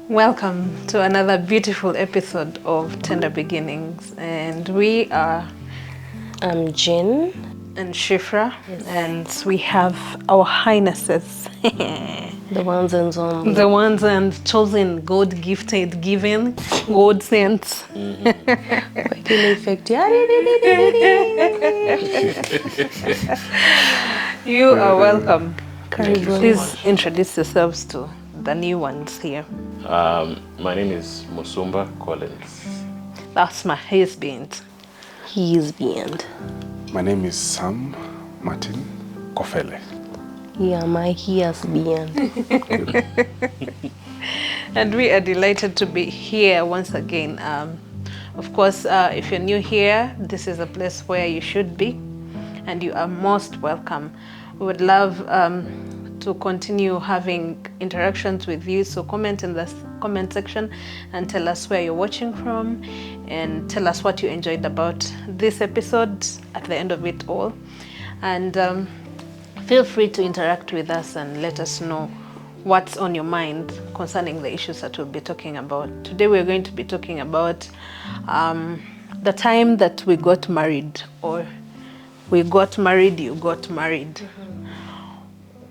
Welcome to another beautiful episode of Tender Beginnings, and we are Jin and Shifra, and we have our highnesses, the ones and only. the ones and chosen, God-gifted, given, God sent. Effect. You are welcome. Karibu. Please introduce yourselves to the new ones here. My name is Musumba Collins. That's my husband. He is beyond. My name is Sam Martin Kofele. Yeah, he has beyond. And we are delighted to be here once again. Of course, if you're new here, this is a place where you should be, and you are most welcome. We would love to continue having interactions with you, so comment in the comment section and tell us where you're watching from, and tell us what you enjoyed about this episode at the end of it all. And feel free to interact with us and let us know what's on your mind concerning the issues that we'll be talking about. Today we're going to be talking about the time that we got married, or we got married, you got married.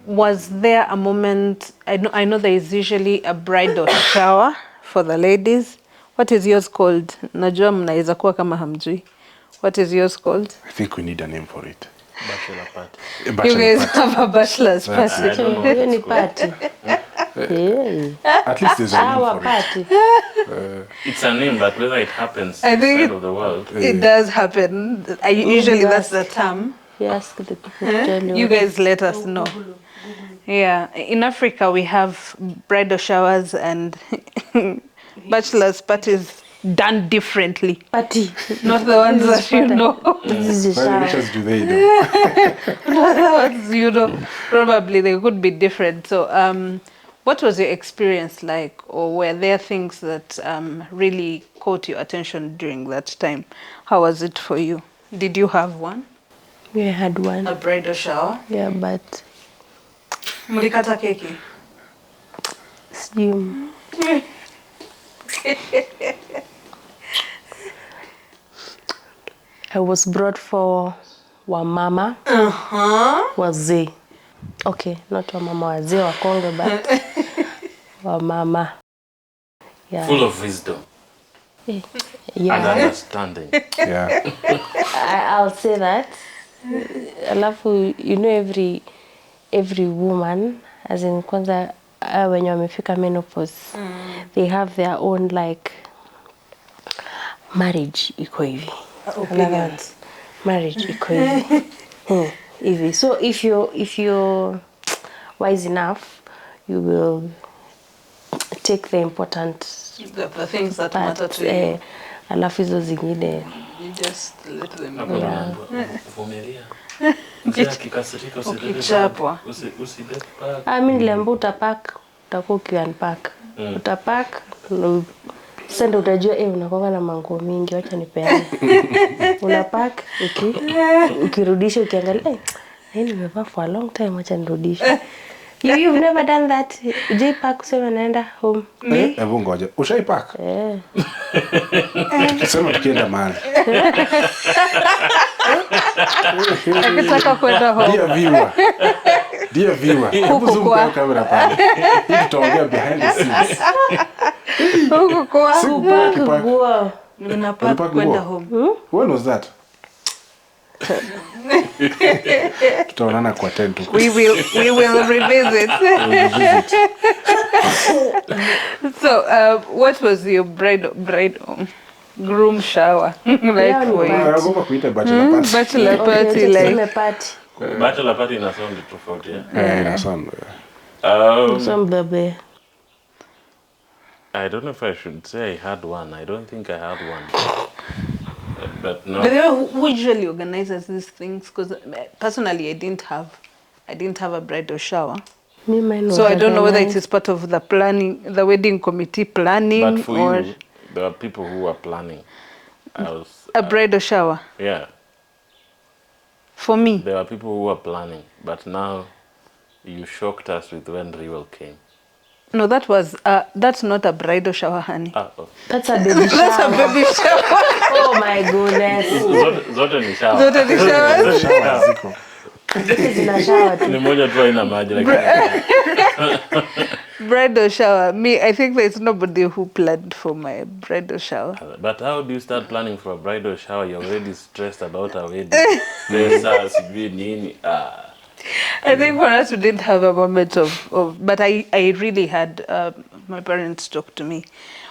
Was there a moment, I know there is usually a bridal shower for the ladies. What is yours called? Najua mnaweza kuwa kama hamjui. What is yours called? I think we need a name for it. Bachelor party. A You bachelor guys party. have a bachelor's I party. don't know what Even it's called. party. Hey. At least there's a name Our for party. It's a name, but whether it happens I think outside of the world. It does happen. Usually that's the term. You ask the people to tell you. You guys let us know. Yeah, in Africa we have bridal showers and bachelor's parties done differently. Party. Not the ones that you know. This is a it. Which shower. ones do they do? Not the ones you know. Probably they could be different. So, what was your experience like, or were there things that really caught your attention during that time? How was it for you? Did you have one? We had one. A bridal shower? Yeah, but Mlikata keki? sijui. I was brought for wamama wazee. Okay, not wamama wazee wakonge, but wamama. Yeah. Full of wisdom and Yeah, understanding. Yeah. I'll say that. Alafu, you know, every woman, as in kwanza wenye wamefika menopause, they have their own like marriage iko hivi. Opinions. Marriage iko hivi. Hivi. So if you're wise enough, you will take the important The things that matter parts. to you. Alafu hizo zingine. You just let them Hapo go. naambiwa, vumilia. Mzee akikasirika usilete Ukichapwa. bag. Usilete bag. Mimi niliambiwa utapack, utakuwa ukiunpack. Utapack, sasa ndio utajua unakuwa na manguo mingi, acha nipeane. Unapack, ukirudisha ukiangalia, nimevaa for a long time, acha nirudishe. You've never done that. J pack sema naenda home. Hebu ngoja. Ushaipack? Sema tukienda mahali. Akitaka kwenda home. Dear viewer. Hebu zoom kwa kamera pale. Hii tutaongea behind the scenes. Huko kwa Pack. Wow. unapaka Ulipack kwenda nguo? home. When was that? Tutaonana kwa tent huko. We will revisit. So, what was your groom shower like for you? Naogopa kuita bachelor party. Bachelor party, like party. Bachelor party ina sound tofauti, Ina sound. Some baby. I don't know if I should say I had one. I don't think I had one. But no. But who usually organizes these things? Because personally, I didn't have a bridal shower, so I don't know whether it is part of the planning, the wedding committee planning, But for or you, there are people who are planning. a bridal shower. Yeah, For me, there are people who are planning. But now, you shocked us with when Rival came. No, that's not a bridal shower, honey. Ah, oh. That's a baby That's a shower. baby shower. Oh my goodness. Zote ni shower. Zote ni showers. Shower ziko. Zote zina shower tu. Ni moja tu haina maji lakini. Bridal shower. Me, I think there's nobody who planned for my bridal shower. But how do you start planning for a bridal shower? You're already stressed about a wedding. Pesa, sijui nini. I think for us, we didn't have a moment but I really had my parents talk to me.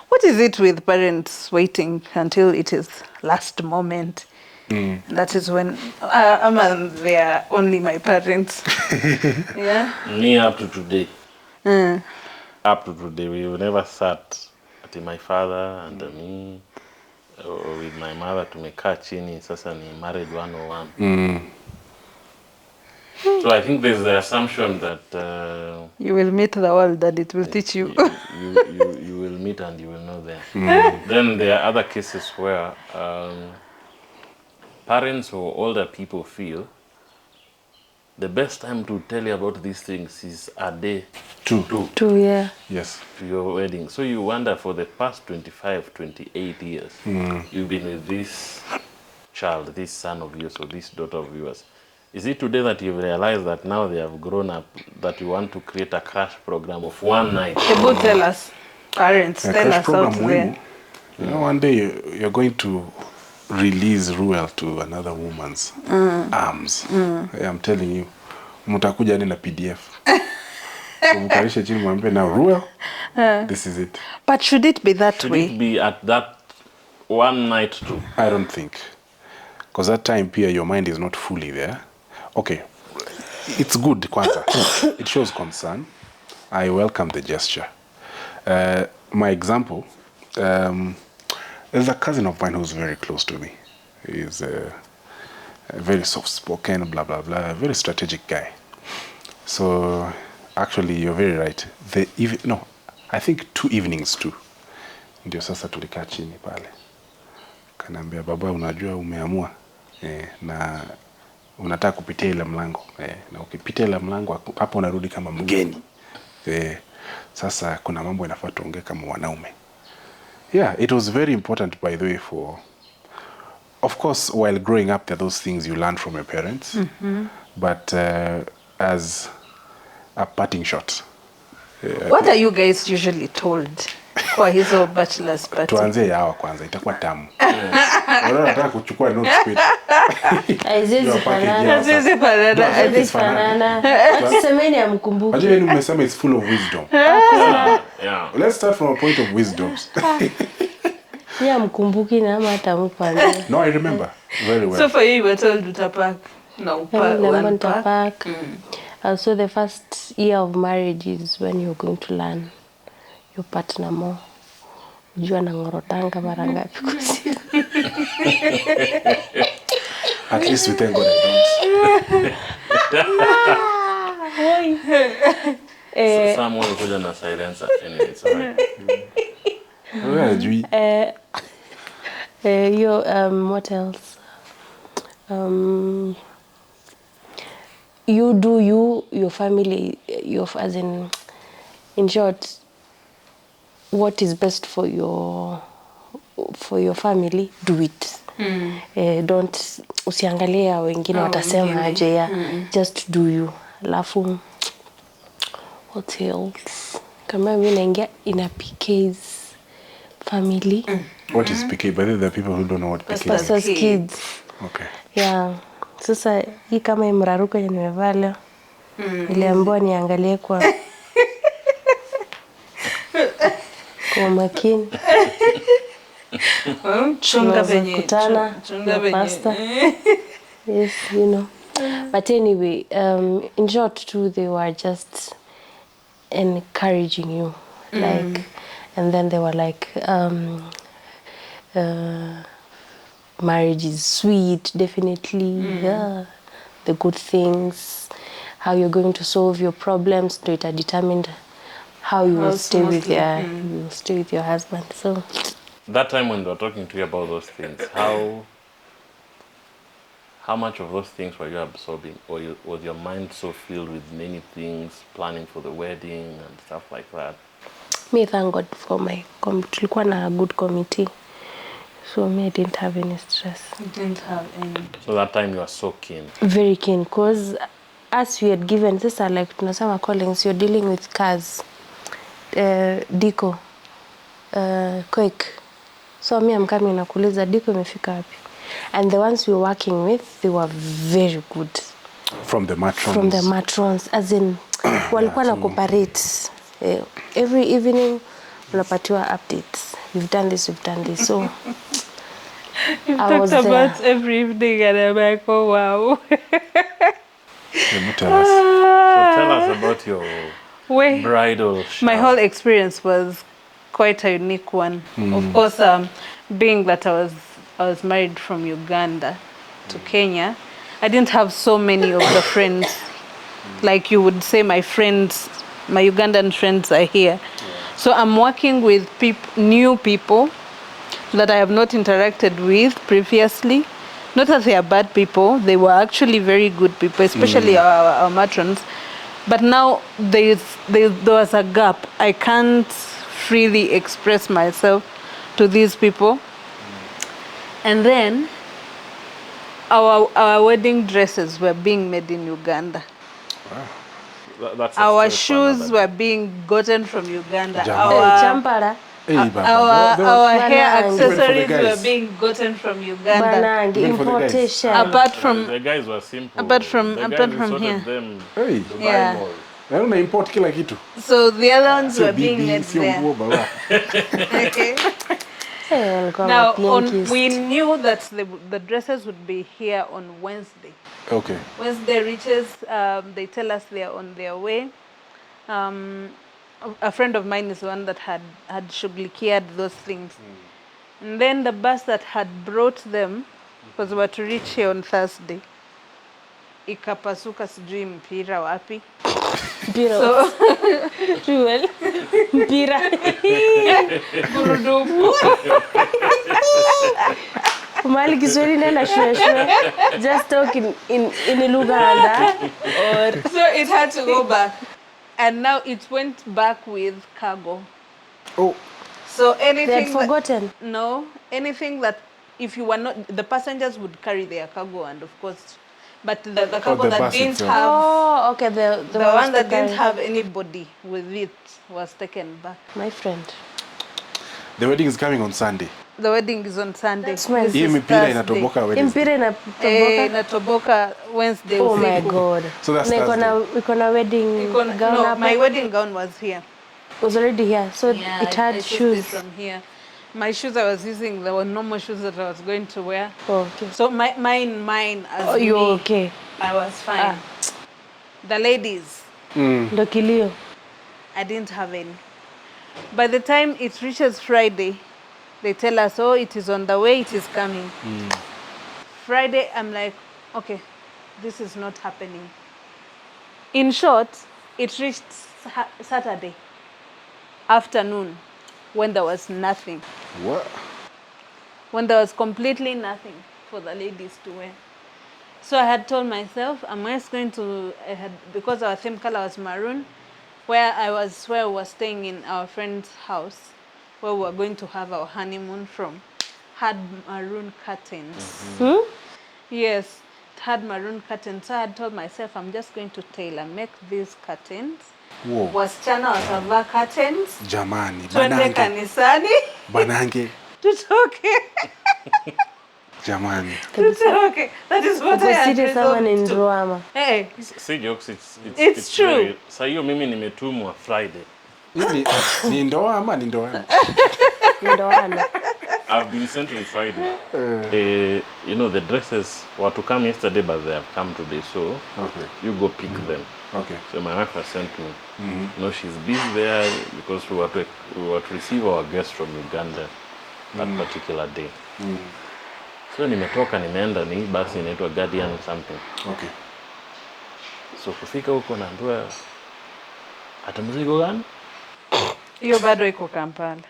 What is it with parents waiting until it is last moment? That is when they are only my parents. Yeah. Me up to today. Up to today, we never sat at my father and me or with my mother tumekaa chini. Sasa ni married 101. So I think there's the assumption that You will meet the world and it will teach you. you will meet and you will know them. Then there are other cases where parents or older people feel the best time to tell you about these things is a day Two. Two, yeah. Yes. to your wedding. So you wonder, for the past 25, 28 years, you've been with this child, this son of yours or this daughter of yours. Is it today that you've realized that now they have grown up, that you want to create a crash program of one night? Able tell us, parents, A tell crash us program out there. muhimu. You know, one day you're going to release Ruel to another woman's arms. Yeah, I'm telling you. Mtakuja ni na PDF. Umkarishe chini mwambie now Ruel, this is it. But should it be that Should way? it be at that one night too? I don't think. Because that time Pia, your mind is not fully there. Okay. It's good, kwanza. It shows concern. I welcome the gesture. My example, there's a cousin of mine who's very close to me. He's very soft-spoken, blah, blah, blah, a very strategic guy. So, actually, you're very right. I think 2 evenings too. Ndio sasa tulikaa chini pale. Kanaambia, baba, unajua umeamua na unataka kupitia ile mlango. Na ukipitia ile mlango, hapo unarudi kama mgeni. Sasa kuna mambo inafaa tuongee kama wanaume. Yeah, it was very important, by the way, of course, while growing up, there are those things you learn from your parents. But as a parting shot. What are you guys usually told kwa hizo bachelor's party? Tuanze yawa kwanza, itakuwa tamu. Wala nataka kuchukua notes kwetu. Haziwezi fanana. Haziwezi fanana. Haziwezi fanana. Wacha semeni amkumbuki. Ajua yenu mmesema it's full of wisdom. Yeah. Let's start from a point of wisdom. Ya mkumbuki na ama hata mpande. No, I remember very well. So for you, you were told utapack. No, one pack. So the first year of marriage is when you're going to learn your partner more. Ujua na ngorotanga mara ngapi kwa siku. At least we thank God I don't. Someone kuja na silencer. Anyway, it's alright. What else? You do your family, as in short, what is best for your family, do it. Don't usiangalia wengine watasema aje ya. Just do you. Alafu what else? Kama mimi naingia in a PK's family. What is PK? By the way, there are people who don't know what PK is. Pastor's kids. Okay. Yeah. Sasa hii kama imraruka yenye nimevaa leo. Niliambiwa niangalie kwa makini. Chunga venye. Chunga pasta. Yes, you know. But anyway, in short too, they were just encouraging you. Like, and then they were like, marriage is sweet, definitely. Yeah, the good things, how you're going to solve your problems, so it determined how you will stay with your husband. So that time when they were talking to you about those things, how much of those things were you absorbing, or was your mind so filled with many things, planning for the wedding and stuff like that? Me thank God for my tulikuwa na good committee. So me I didn't have any stress. You didn't have any. So that time you are so keen. Very keen because as we had given sasa like tunasema callings, you're dealing with cars. Diko. Quick. So me I'm coming na kuuliza Diko imefika wapi? And the ones we were working with, they were very good. From the matrons. From the matrons, as in walikuwa na cooperate. Every evening unapatiwa updates. We've done this. So You've I talked was about there. every evening and I'm like, oh wow. Tell us. So tell us about your Wait. bridal shower. My whole experience was quite a unique one. Of course, being that I was married from Uganda to Kenya, I didn't have so many of the friends. Like you would say, my Ugandan friends are here. So I'm working with new people that I have not interacted with previously. Not that they are bad people, they were actually very good people, especially our matrons. But now there was a gap. I can't freely express myself to these people. And then our wedding dresses were being made in Uganda. That's a Our story for shoes another were day. being gotten from Uganda. Champara. Hey, Baba. Our hair Banangi. Even for the accessories were guys. being gotten from Uganda. Banangi, Even for the guys. importation. Apart from The guys were simple. apart from- the apart guys from sorted here. them Hey. Dubai Yeah. Mall. Naona import kila kitu. so the other ones Sio were being bibi, made sio there. nguo baba. Okay. Walikuwa Now mapinkist. we knew that the dresses would be here on Wednesday. Okay. Wednesday reaches, they tell us they are on their way. A friend of mine is the one that had shughulikiad those things. And then the bus that had brought them, because we were to reach here on Thursday, ikapasuka sijui mpira wapi. Mpira. So Jewel. Mpira. gurudumu. Umali Kiswahili nenda shwe. Just talk in Luganda. Or So it had to go back. And now it went back with cargo. Oh, So they had anything forgotten. no, anything that if you were not, the passengers would carry their cargo, and of course, but the cargo the that bus didn't itself. have, Oh, okay. The one that to didn't carry. have anybody with it was taken back. My friend. the wedding is coming on Sunday. The wedding is on Sunday. That's when- This Hii is mipira Thursday. inatoboka Wednesday. Mpira inatoboka. Inatoboka Wednesday Oh my usiku. God. So that's Na iko na wedding gown No, hapa. my wedding gown was here. Was already here. So Yeah, it had I sourced shoes. it from here. My shoes I was using, there were normal shoes that I was going to wear. Oh, okay. So mine as Oh, you're me, okay. I was fine. The ladies, Ndo kilio. I didn't have any. By the time it reaches Friday, they tell us, oh, it is on the way, it is coming. Friday, I'm like, okay, this is not happening. In short, it reached Saturday afternoon when there was nothing. What? When there was completely nothing for the ladies to wear. So I had told myself, am I just going to, because our theme color was maroon, where we were staying in our friend's house, where we were going to have our honeymoon from, had maroon curtains. Yes, it had maroon curtains. So I had told myself, I'm just going to tailor make these curtains. Whoa. Wasichana watavaa curtains. Jamani, Twende banange. kanisani. Banange. Tutoke. Jamani. Tutoke. That is what I had Opposite someone in resolved to. drama. Hey, Si jokes, It's true. very- Saa hiyo mimi nimetumwa Friday. Ni ndoa ama ni ndoa? Ndoana. I've been sent on Friday. You know, the dresses were to come yesterday, but they have come today. So Okay. you go pick them. Okay. So my wife has sent me. You know, she's busy there because we were to receive our guests from Uganda that particular day. So nimetoka nimeenda ni basi inaitwa Guardian something. Okay. So kufika huko naambiwa hata mzigo gani? hiyo bado iko Kampala.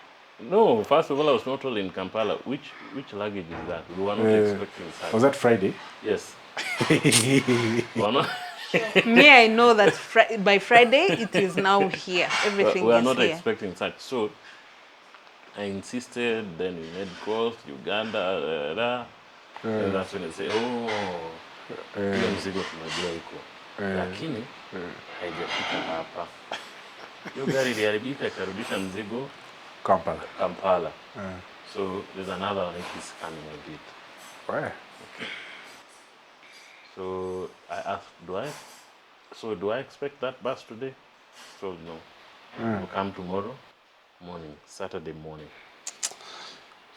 No, first of all, I was not all in Kampala. Which luggage is that? We were not expecting such. Was that Friday? Yes. We were not, Me, I know that by Friday it is now here. Everything We are is not here. expecting such. So I insisted, then we made calls, Uganda, and that's when they say, oh, hiyo mzigo tunajua iko. Lakini, haijafika hapa. Hiyo gari iliharibika ikarudisha mzigo Kampala. So there's another one that is coming a bit. Where? Okay. So I asked, do I expect that bus today? So no. Will come tomorrow morning, Saturday morning.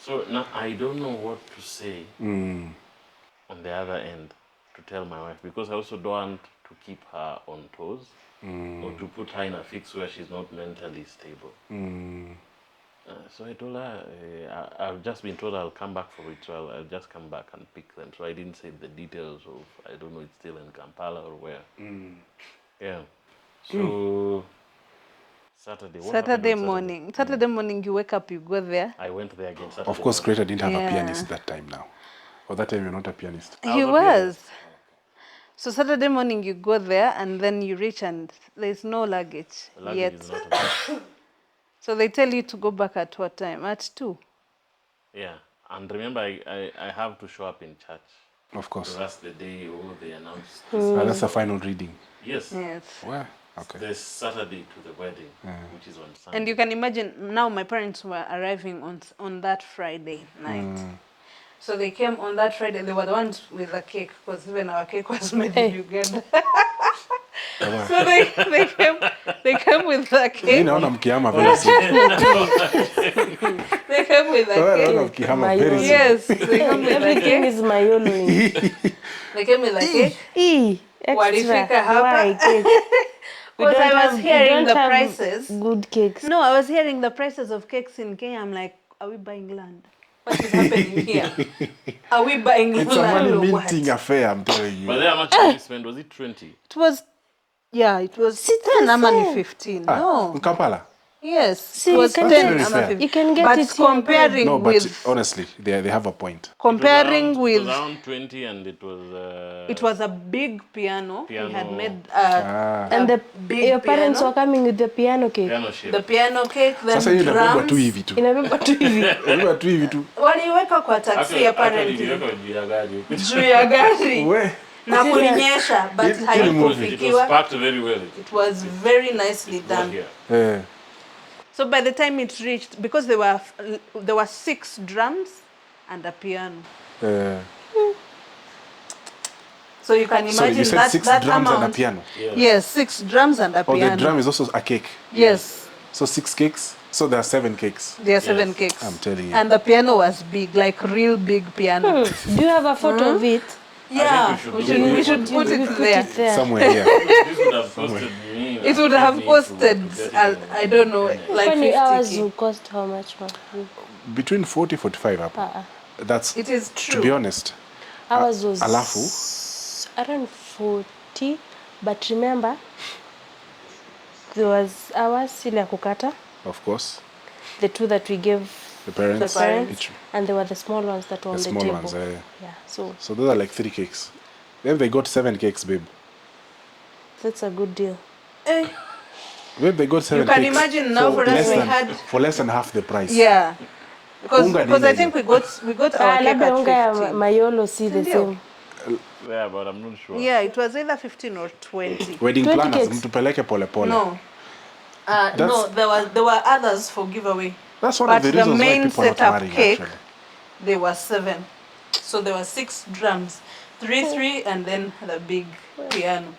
So now I don't know what to say on the other end to tell my wife, because I also don't want to keep her on toes or to put her in a fix where she's not mentally stable. So I told her, I've just been told I'll come back for it, so I'll just come back and pick them. So I didn't say the details of, I don't know, it's still in Kampala or where. Yeah. So Saturday. What happened Saturday on morning. Saturday morning, you wake up, you go there. I went there again Saturday Of course, morning. Greta didn't have a Yeah. pianist that time now. Or that time you're not a pianist. I He was a pianist. was. So Saturday morning, you go there, and then you reach, and there's no luggage, The luggage yet. is not available. So they tell you to go back at what time? At 2. Yeah. And remember, I have to show up in church. Of So course. that's the day they announced. That's the final reading. Yes. Yes. Where? Okay. The Saturday to the wedding, which is on Sunday. And you can imagine, now my parents were arriving on that Friday night. So they came on that Friday. They were the ones with the cake, because even our cake was made in Uganda. So they came with the Mimi cake. naona mkihama very soon. They came with the Naona cake. mkihama very soon. Yes, they came with the Everything cake. is mayoloing. They came with the cake. Walifika Extra. hapa. Why cake? We Because don't I was have- we hearing don't the have prices. Good cakes. No, I was hearing the prices of cakes in Kenya. I'm like, are we buying land? What is happening here? Are we buying It's a land money or what? minting affair, I'm telling But you. then how much did you spend? Was it 20? It was, yeah, it was 10 ama 15. No. In Kampala? Yes, See, it you was can 10 get- ama fair. 15. You can get but it here, comparing No, but with honestly, they have a point. comparing It with was around 20 and it was a big piano. He had Piano. made And the big your parents piano. were coming with the piano cake. piano shape. The piano cake, then Sasa hiyo inabebwa tu drums. hivi tu. Inabeba tu hivi. Inabebwa tu hivi tu. Waliweka kwa taxi apparently. iliwekwa juu ya gari. Juu ya gari. We. Na kulinyesha, but It was It was haikufikiwa. packed very well. It was very nicely It was done. here. Eh. So by the time it reached, because there were 6 drums and a piano. So you can So imagine you said that 6 that drums amount. and a piano. Yes, 6 drums and a Oh, piano. the drum is also a cake. Yes, So 6 cakes. So there are 7 cakes. there are 7 Yes. cakes. I'm telling you. And the piano was big, like real big piano. Do you have a photo of it? Yeah, think we should put it there. There. Somewhere here. This would have costed me. It would have costed, I don't know, like 20 hours 50k. will cost how much more? Between 40 45 up. That's It is to true. be honest. Ours was Alafu? around 40, but remember there was ours ile ya kukata, Of course. the 2 that we gave The parents. the parents, Each- and there were the small ones that were The on the small table. ones. Yeah, so So those are like 3 cakes. Then they got 7 cakes, babe. that's a good deal. Eh, Babe, they got 7 you can cakes. imagine now for us less we than, had, for less than half the price. yeah. Unga Because ni I ile think we got our cake Labda unga ya at 15. mayolo si the Ndio. same. Yeah, but I'm not sure. Yeah, it was either 15 or 20. Wedding 20 planners, cakes. mtupeleke pole pole. No. No, there were others for giveaway. That's one But of the the reasons why main people are not setup marrying cake, actually. there were 7. So there were 6 drums, 3, and then the big piano.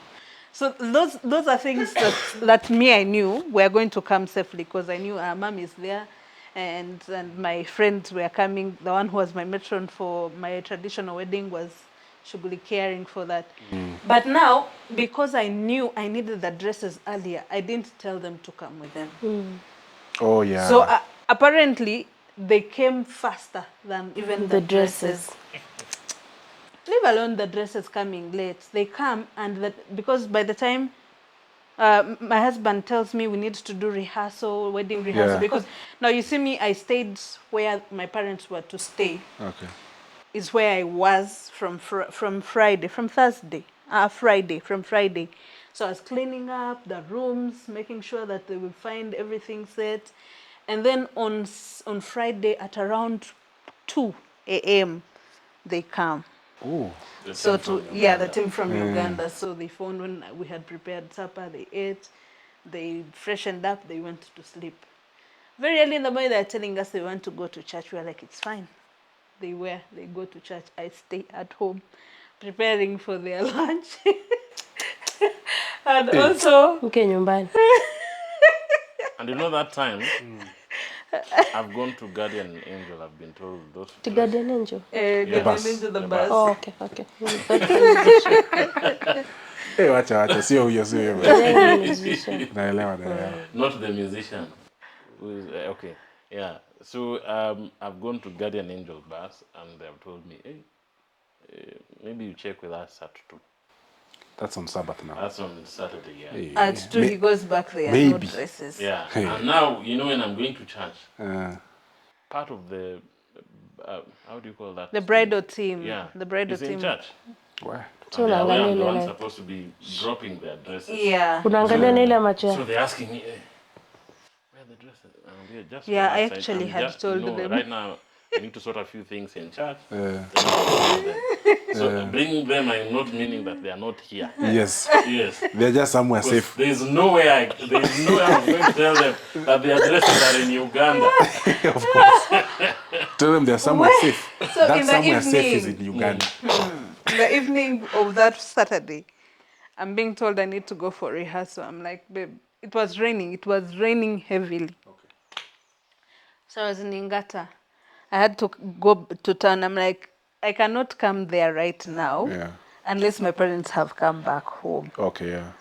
So those are things that me I knew were going to come safely, because I knew our mom is there, and my friends were coming. The one who was my matron for my traditional wedding was shughuli caring for that. But now, because I knew I needed the dresses earlier, I didn't tell them to come with them. Oh yeah. So apparently they came faster than even the The dresses. Leave alone the dresses coming late. They come, and because by the time my husband tells me we need to do rehearsal, wedding rehearsal, Yeah. because now you see me, I stayed where my parents were to stay. Okay. Is where I was from Thursday. Friday, from Friday. So I was cleaning up the rooms, making sure that they will find everything set. And then on Friday at around 2 a.m. they come. Oh, So the team from Uganda. So they found when we had prepared supper, they ate, they freshened up, they went to sleep. Very early in the morning, they're telling us they want to go to church. We were like, it's fine. They go to church. I stay at home preparing for their lunch. And also, Mke nyumbani. And you know that time, I've gone to Guardian Angel. I've been told those. To Guardian Angel. getting bus. into the The bus. bus. Oh, okay. Musician. wacha, sio huyo. Then musician. Naelewa. Not the musician. Who is, okay, yeah. So I've gone to Guardian Angel bus, and they've told me, hey, maybe you check with us at 2. That's on Sabbath now. That's on Saturday, yeah. Hey, At 2, he goes back there. No maybe. dresses. Yeah. Hey. And now, you know, when I'm going to church, Uh, part of the how do you call that? The bridal team. Yeah. The bridal is in team. church. where? So And they are where I'm the unaangalia one ile supposed to be dropping their dresses. Yeah. unaangalia na ile macho So yako. they're asking me, where are the dresses? And just Yeah, I relax. actually I'm had just, told no, them. right now, I need to sort a few things in church. Then I'll bring them. So bringing them, I'm not meaning that they are not here. Yes. Yes. They're just somewhere Because safe. there's no way I'm going to tell them that their dresses are in Uganda. Of course. Tell them they're somewhere safe. So That in the somewhere safe is evening- in Uganda. In the evening of that Saturday, I'm being told I need to go for rehearsal. I'm like, babe, it was raining. It was raining heavily. So I was in Ingata. I had to go to town. I'm like, I cannot come there right now Yeah. unless my parents have come back home. Okay, yeah.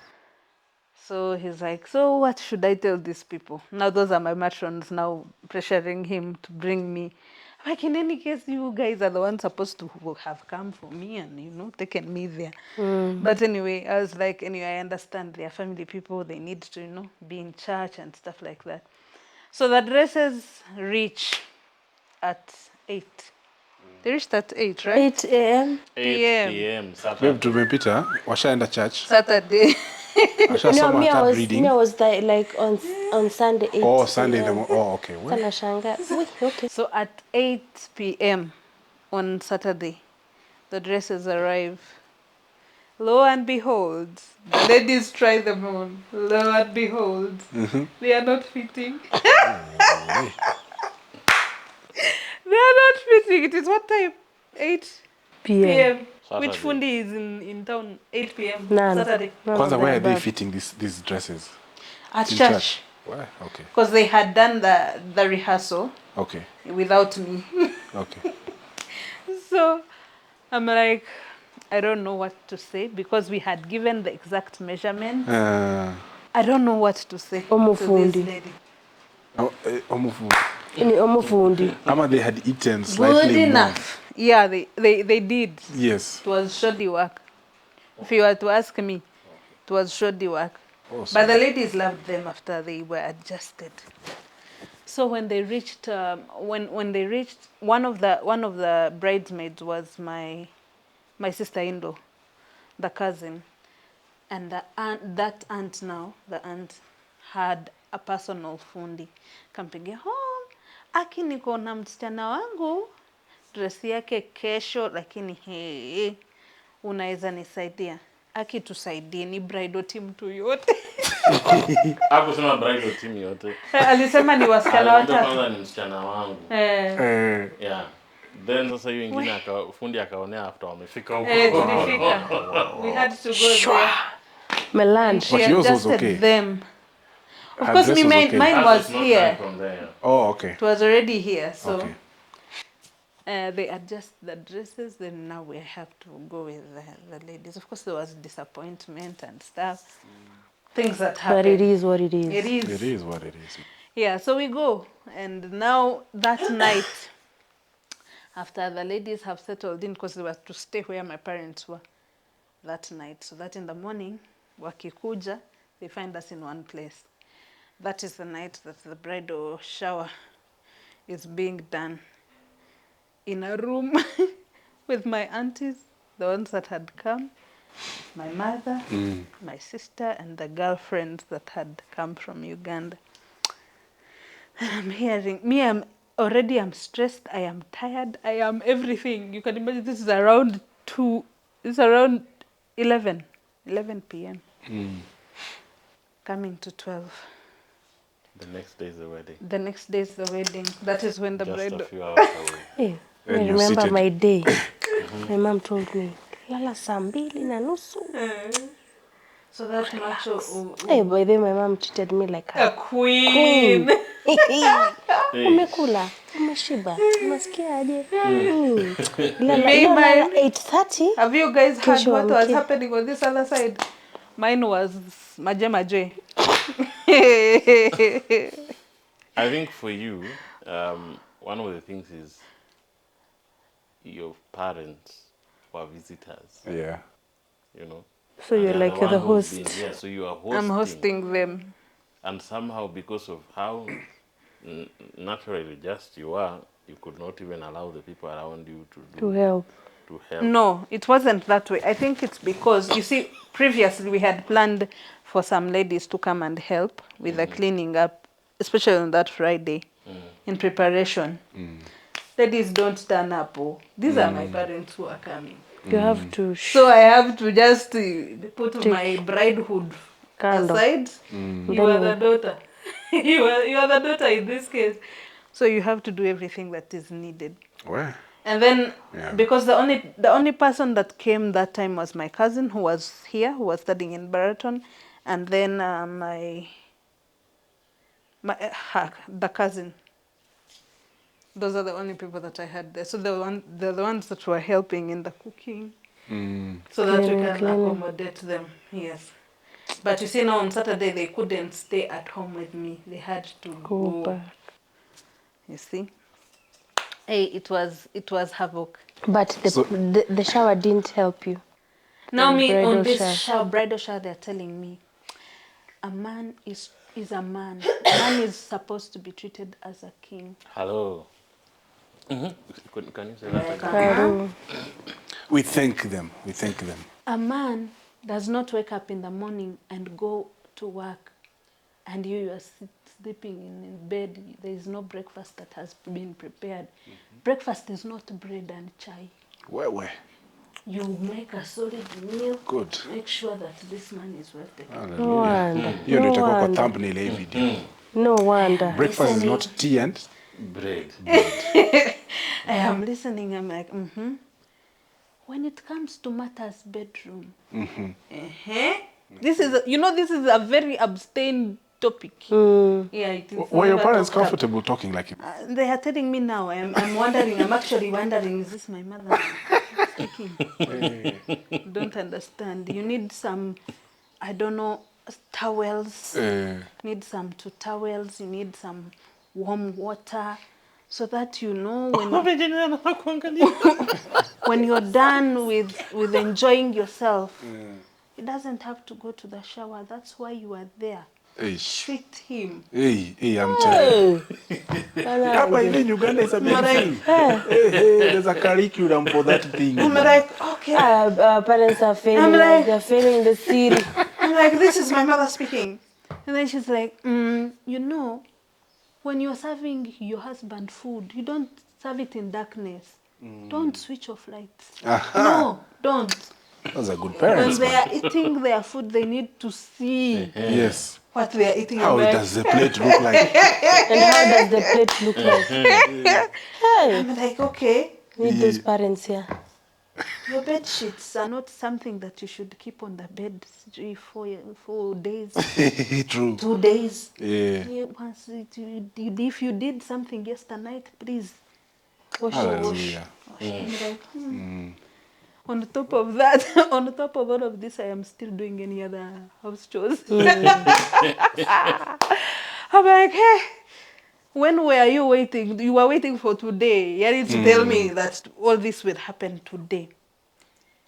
So he's like, so what should I tell these people? Now those are my matrons now pressuring him to bring me. I'm like, in any case, you guys are the ones supposed to have come for me and, taken me there. But anyway, I was like, anyway, I understand they are family people. They need to, be in church and stuff like that. So the dresses reach at 8. They reached at 8, right? 8 a.m. 8 PM. p.m. Saturday. Babe, tumepita. Washaenda church. Saturday. No, Washasoma me I hata was reading. like on Sunday 8. Oh, Sunday in the PM. morning. Oh, okay. Well, Kana shanga. Okay. So at 8 p.m. on Saturday, the dresses arrive. Lo and behold, the ladies try them on. Lo and behold, they are not fitting. They are not fitting. It is what time? 8 p.m. Which Saturday. fundi is in town? 8 p.m. None. Saturday. None Kwanza, of where the are they above. fitting these dresses? At In church. Where? Okay. Because they had done the rehearsal Okay. without me. Okay. So I'm like, I don't know what to say because we had given the exact measurement. I don't know what to say to Omufundi. this lady. Ni omufundi. Ama they had eaten Good slightly more. enough. Yeah, they did. Yes. It was shoddy work. If you were to ask me, it was shoddy work. Oh, But the ladies loved them after they were adjusted. So when they reached, when they reached, one of the bridesmaids was my sister-in-law, the cousin, and the aunt had a personal fundi. Kampigia, aki niko na msichana wangu dress yake kesho, lakini unaweza nisaidia? Aki tusaidie, ni bridal team tu yote. Hakusema bridal team yote. Alisema ni wasichana Alimwambia watatu. kwanza ni msichana wangu. Yeah. Then sasa hiyo ingine fundi akaonea after wamefika huko. Tulifika. We had to go there. Meland. She But yours was adjusted okay. them. Of Her course, dress was okay. mine That was not here. from there. Oh, okay. It was already here, so Okay. they adjust the dresses. Then now we have to go with the ladies. Of course, there was disappointment and stuff. Things that happen. But it is what it is. It is. It is what it is. Yeah, so we go. And now that night, after the ladies have settled in, because they were to stay where my parents were that night. So that in the morning, wakikuja, they find us in one place. That is the night that the bridal shower is being done. In a room with my aunties, the ones that had come, my mother, my sister, and the girlfriends that had come from Uganda. And I'm hearing, I'm stressed, I am tired, I am everything. You can imagine this is around 11 p.m. Coming to 12. The next day is the wedding. The next day is the wedding. That is when the Just bride... a few hours away. Hey, I And you remember seated. my day. My mom told me, lala saa 2:30. So that much Hey, by the way, my mom treated me like a a queen. umekula, umeshiba, unasikiaje? May Lala mine- 8:30. Have you guys heard Kesho what was amke. happening on this other side? Mine was maje. I think for you, one of the things is your parents were visitors, Yeah. you know. So And you're they are like you're the one who's host. been- yeah, so you are hosting. I'm hosting them. And somehow, because of how naturally just you are, you could not even allow the people around you To help. to help. No, it wasn't that way. I think it's because, you see, previously we had planned for some ladies to come and help with the cleaning up, especially on that Friday, in preparation. Ladies don't turn up. Oh. These are my parents who are coming. You have to So I have to just put my bridehood Kando. aside. You are the daughter. you are the daughter in this case. So you have to do everything that is needed. Where? And then, Yeah. because the only person that came that time was my cousin who was here, who was studying in Baraton, and then the cousin. Those are the only people that I had there. So they're the ones that were helping in the cooking, so that we can accommodate them. Yes. But you see, now on Saturday they couldn't stay at home with me. They had to go go. back. You see. Hey, it was havoc. But the shower didn't help you. Now And me bridal on this shower. bridal shower, they're telling me, a man is a man. A man is supposed to be treated as a king. Hello. Can you say that again? Karo. We thank them. We thank them. A man does not wake up in the morning and go to work, and you are sleeping in bed. There is no breakfast that has been prepared. Breakfast is not bread and chai. Where? You make a solid meal. Good. Make sure that this man is well taken care of. No wonder. Hiyo ndio No itakuwa kwa wonder. thumbnail ya hii video. No wonder. Breakfast is not tea and Bread. I am listening. I'm like, when it comes to matters bedroom, this is a very abstained topic. Yeah, it is. were your never parents talked about. comfortable talking like it? They are telling me now. I'm wondering. I'm actually wondering. Is this my mother speaking? Don't understand. You need some, I don't know, towels. Need some 2 towels. You need some warm water, so that you know when you're done with enjoying yourself. It doesn't have to go to the shower. That's why you are there. Treat him. Hey, I'm telling you. Hapa in Uganda is a big thing. There's a curriculum for that thing. I'm like, okay. Parents are failing. They're failing the city. I'm like, this is my mother speaking. And then she's like, when you're serving your husband food, you don't serve it in darkness. Don't switch off lights. No, don't. Those are good When parents. they are eating their food, they need to see Yes. what they are eating. How I'm like, does the plate look like? And how does the plate look like? Hey, I'm like, okay. need those parents here. Your bed sheets are not something that you should keep on the bed 4 days, True. 2 days. Yeah. If you did something yesterday night, please wash. Hallelujah. I'm like, On top of that, on top of all of this, I am still doing any other house chores. I'm like, hey, when were you waiting? You were waiting for today. You need to tell me that all this will happen today.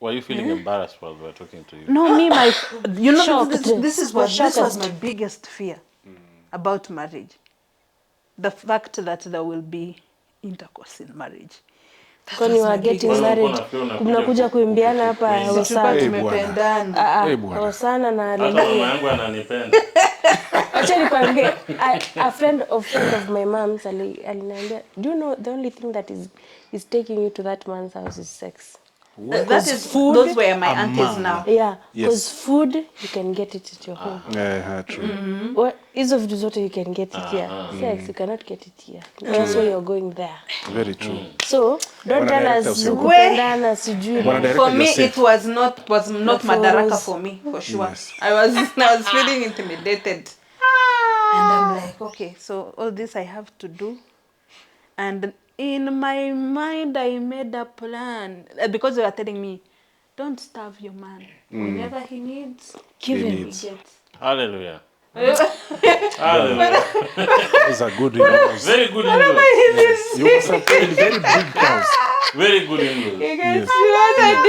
Were you feeling embarrassed while we were talking to you? No, Shocked. this was my biggest fear about marriage. The fact that there will be intercourse in marriage. Kwani wa getting Bwana, married unakuwa mnakuja kuimbiana hapa Tulikuwa Hosana. tumependana. Hosana na hata mama Hallelujah. yangu ananipenda. Acha nikwambie, a friend of my mom's aliniambia, do you know the only thing that is taking you to that man's house is sex? That is food. Those were my aunties now. Yeah, Yes. because food you can get it at your home. True. What hizo vitu zote you can get it here. Sex you cannot get it here. That's why you're going there. Very true. So don't tell director us usiku. kupendana sijui. Bwana director, For me, you're safe. it was not madaraka for me, for sure. Yes. I was feeling intimidated. And I'm like, okay, so all this I have to do. And in my mind, I made a plan. Because they were telling me, don't starve your man. Whenever he needs, give him, he gets. Hallelujah. Hallelujah. Those are good in-laws. Very good in-laws. You must have paid very big cows. Very good in-laws. You guys see what I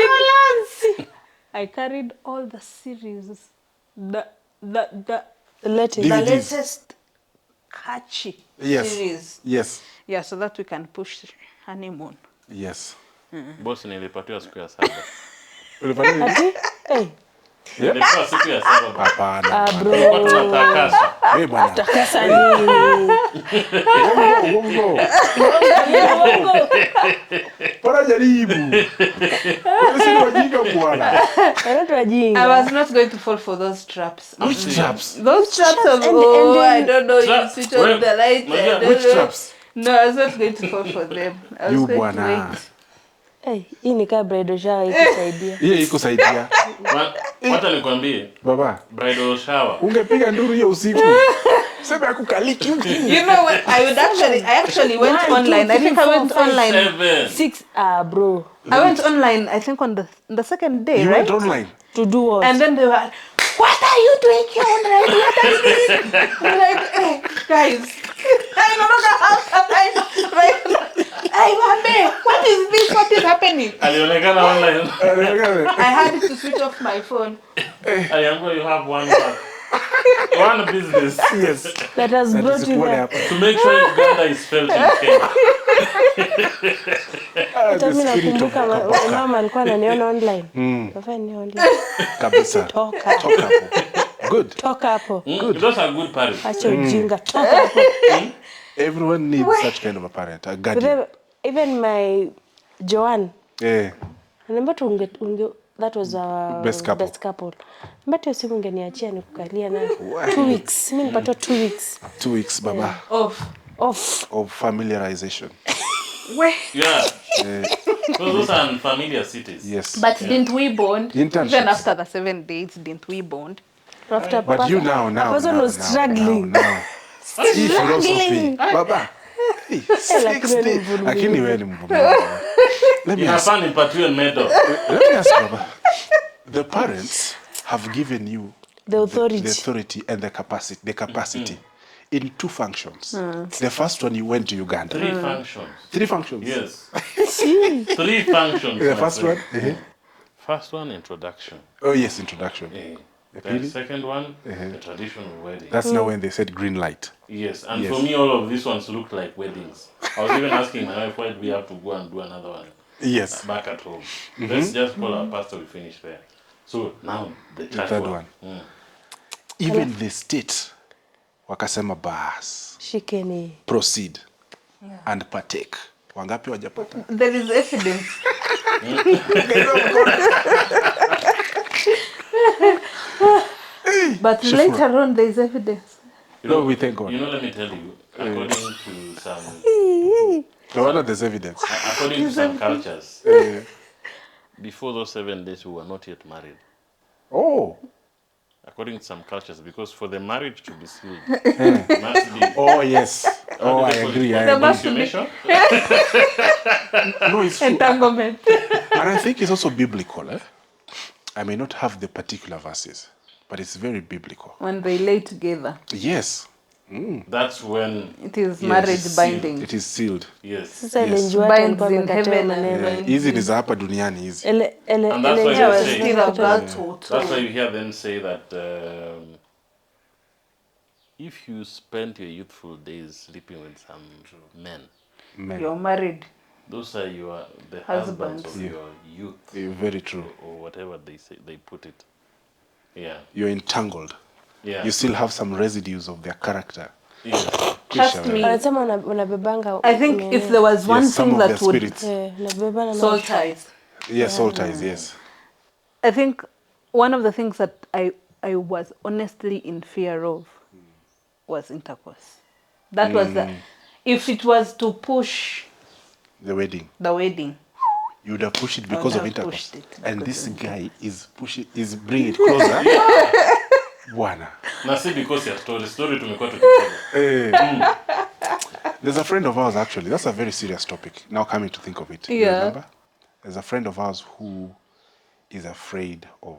did? I carried all the series, the Latest. DVDs. latest catchy Yes. series. Yes. Yeah, so that we can push honeymoon. Yes. Boss nilipatiwa siku ya saba. Ulifanya nini? Ati? Hey. Nilipewa siku ya saba. Hapana. Watu wanatakasa. Bwana. Takasa nini? Uongo. Bwana jaribu. Wewe si wajinga bwana. Watu wajinga. I was not going to fall for those traps. Which traps? Those traps of, And I don't know, you Trap- switch on the light. I don't Which know. traps? No, I was not going to fall for them. I was You going bwana. to wait. Hey, hii ni kaa bridal shower ikusaidia. Hiyo iko saidia. Wacha nikwambie, Baba, bridal shower. ungepiga nduru hiyo usiku. Sema akukaliki. You know what? I actually went 1, 2, online. I 3, think I 4, went 5, online. 7. 6 bro. I went online, I think on the second day, You right? went online. To do what? And then they were, what are you doing here online? What are you doing? I'm like, hey, guys. I don't know how I what is this? What is happening? Alionekana online. I had to switch off my phone. Aliambiwa you have one business. Yes. that has That brought is you what there. happened. To make sure Uganda is felt in Kenya. Hata The mimi spirit of nakumbuka mama alikuwa ananiona online. Nafanya ni online. kabisa. Toka. Toka hapo. Good. Toka hapo. Those are good parents. Acha ujinga. Toka hapo. Everyone needs such kind of a parent, a But guardian. even my Joanne, Eh, remember that was our Best couple. But hiyo siku ungeniachia nikukalia na 2 weeks. Mimi nipata 2 weeks 2 weeks, baba, off. of familiarization. Yeah. Those are unfamiliar cities. Yes. But didn't we bond? Internships. Even after the 7 days, didn't we bond? After But you now. the person was struggling. Hii philosophy. Baba. Hey, 6 lakini wewe ni days. mvumilivu. Lakini wewe ni mvumilivu. Let me You have ask. fun in Patriot medal. Let me ask, Baba. The parents have given you The authority. the authority and the capacity in 2 functions. The first one, you went to Uganda. 3 functions. 3 functions. Yes. 3 functions. The my first friend. one. First one, introduction. Oh yes, introduction. The Really? second one, the traditional wedding. That's now when they said green light. Yes, and Yes. for me, all of these ones looked like weddings. I was even asking my wife, why do we have to go and do another one Yes. back at home? Let's just call our pastor, we finish there. So now the The church third one. one. Even the state, wakasema bas, Shikeni. proceed and partake. Wangapi wajapata? There is evidence. But later on, there is evidence. No, we thank God. You know, let me tell you, according to some No wonder there's evidence. according to some cultures, before those 7 days we were not yet married. Oh. According to some cultures, because for the marriage to be sealed, must be Oh yes. Oh, I agree. I There agree. must be consummation. No, it's true. entanglement. And I think it's also biblical. I may not have the particular verses, but it's very biblical. When they lay together, Yes. That's when, it is Yes. marriage binding. It is sealed. yes. Sasa Yes. ile njoo watu Binds walikuwa in wamekataa heaven maneno. and Hizi ni za hapa duniani hizi. Ele And that's why njoo they watu say- Still wamekataa. about to. That's why you hear them say that if you spend your youthful days sleeping with some men, Men. You're married. Those are the Husbands. husbands of your youth. Very true. Or whatever they say, they put it. Yeah. You're entangled. Yeah. You still have some residues of their character. Yes. Trust me. Anasema unabebanga. I think if there was one Yes, some thing of that their would spirits. Unabebana na soul ties. Yes, soul ties, yes. I think one of the things that I was honestly in fear of was intercourse. That was if it was to push The wedding. the wedding. You would have pushed it I would because of have intercourse. pushed it And because this of guy is bringing it closer. Bwana. Na si because ya story tumekuwa tukipiga. There's a friend of ours actually. That's a very serious topic. Now coming to think of it. You Yeah. remember? There's a friend of ours who is afraid of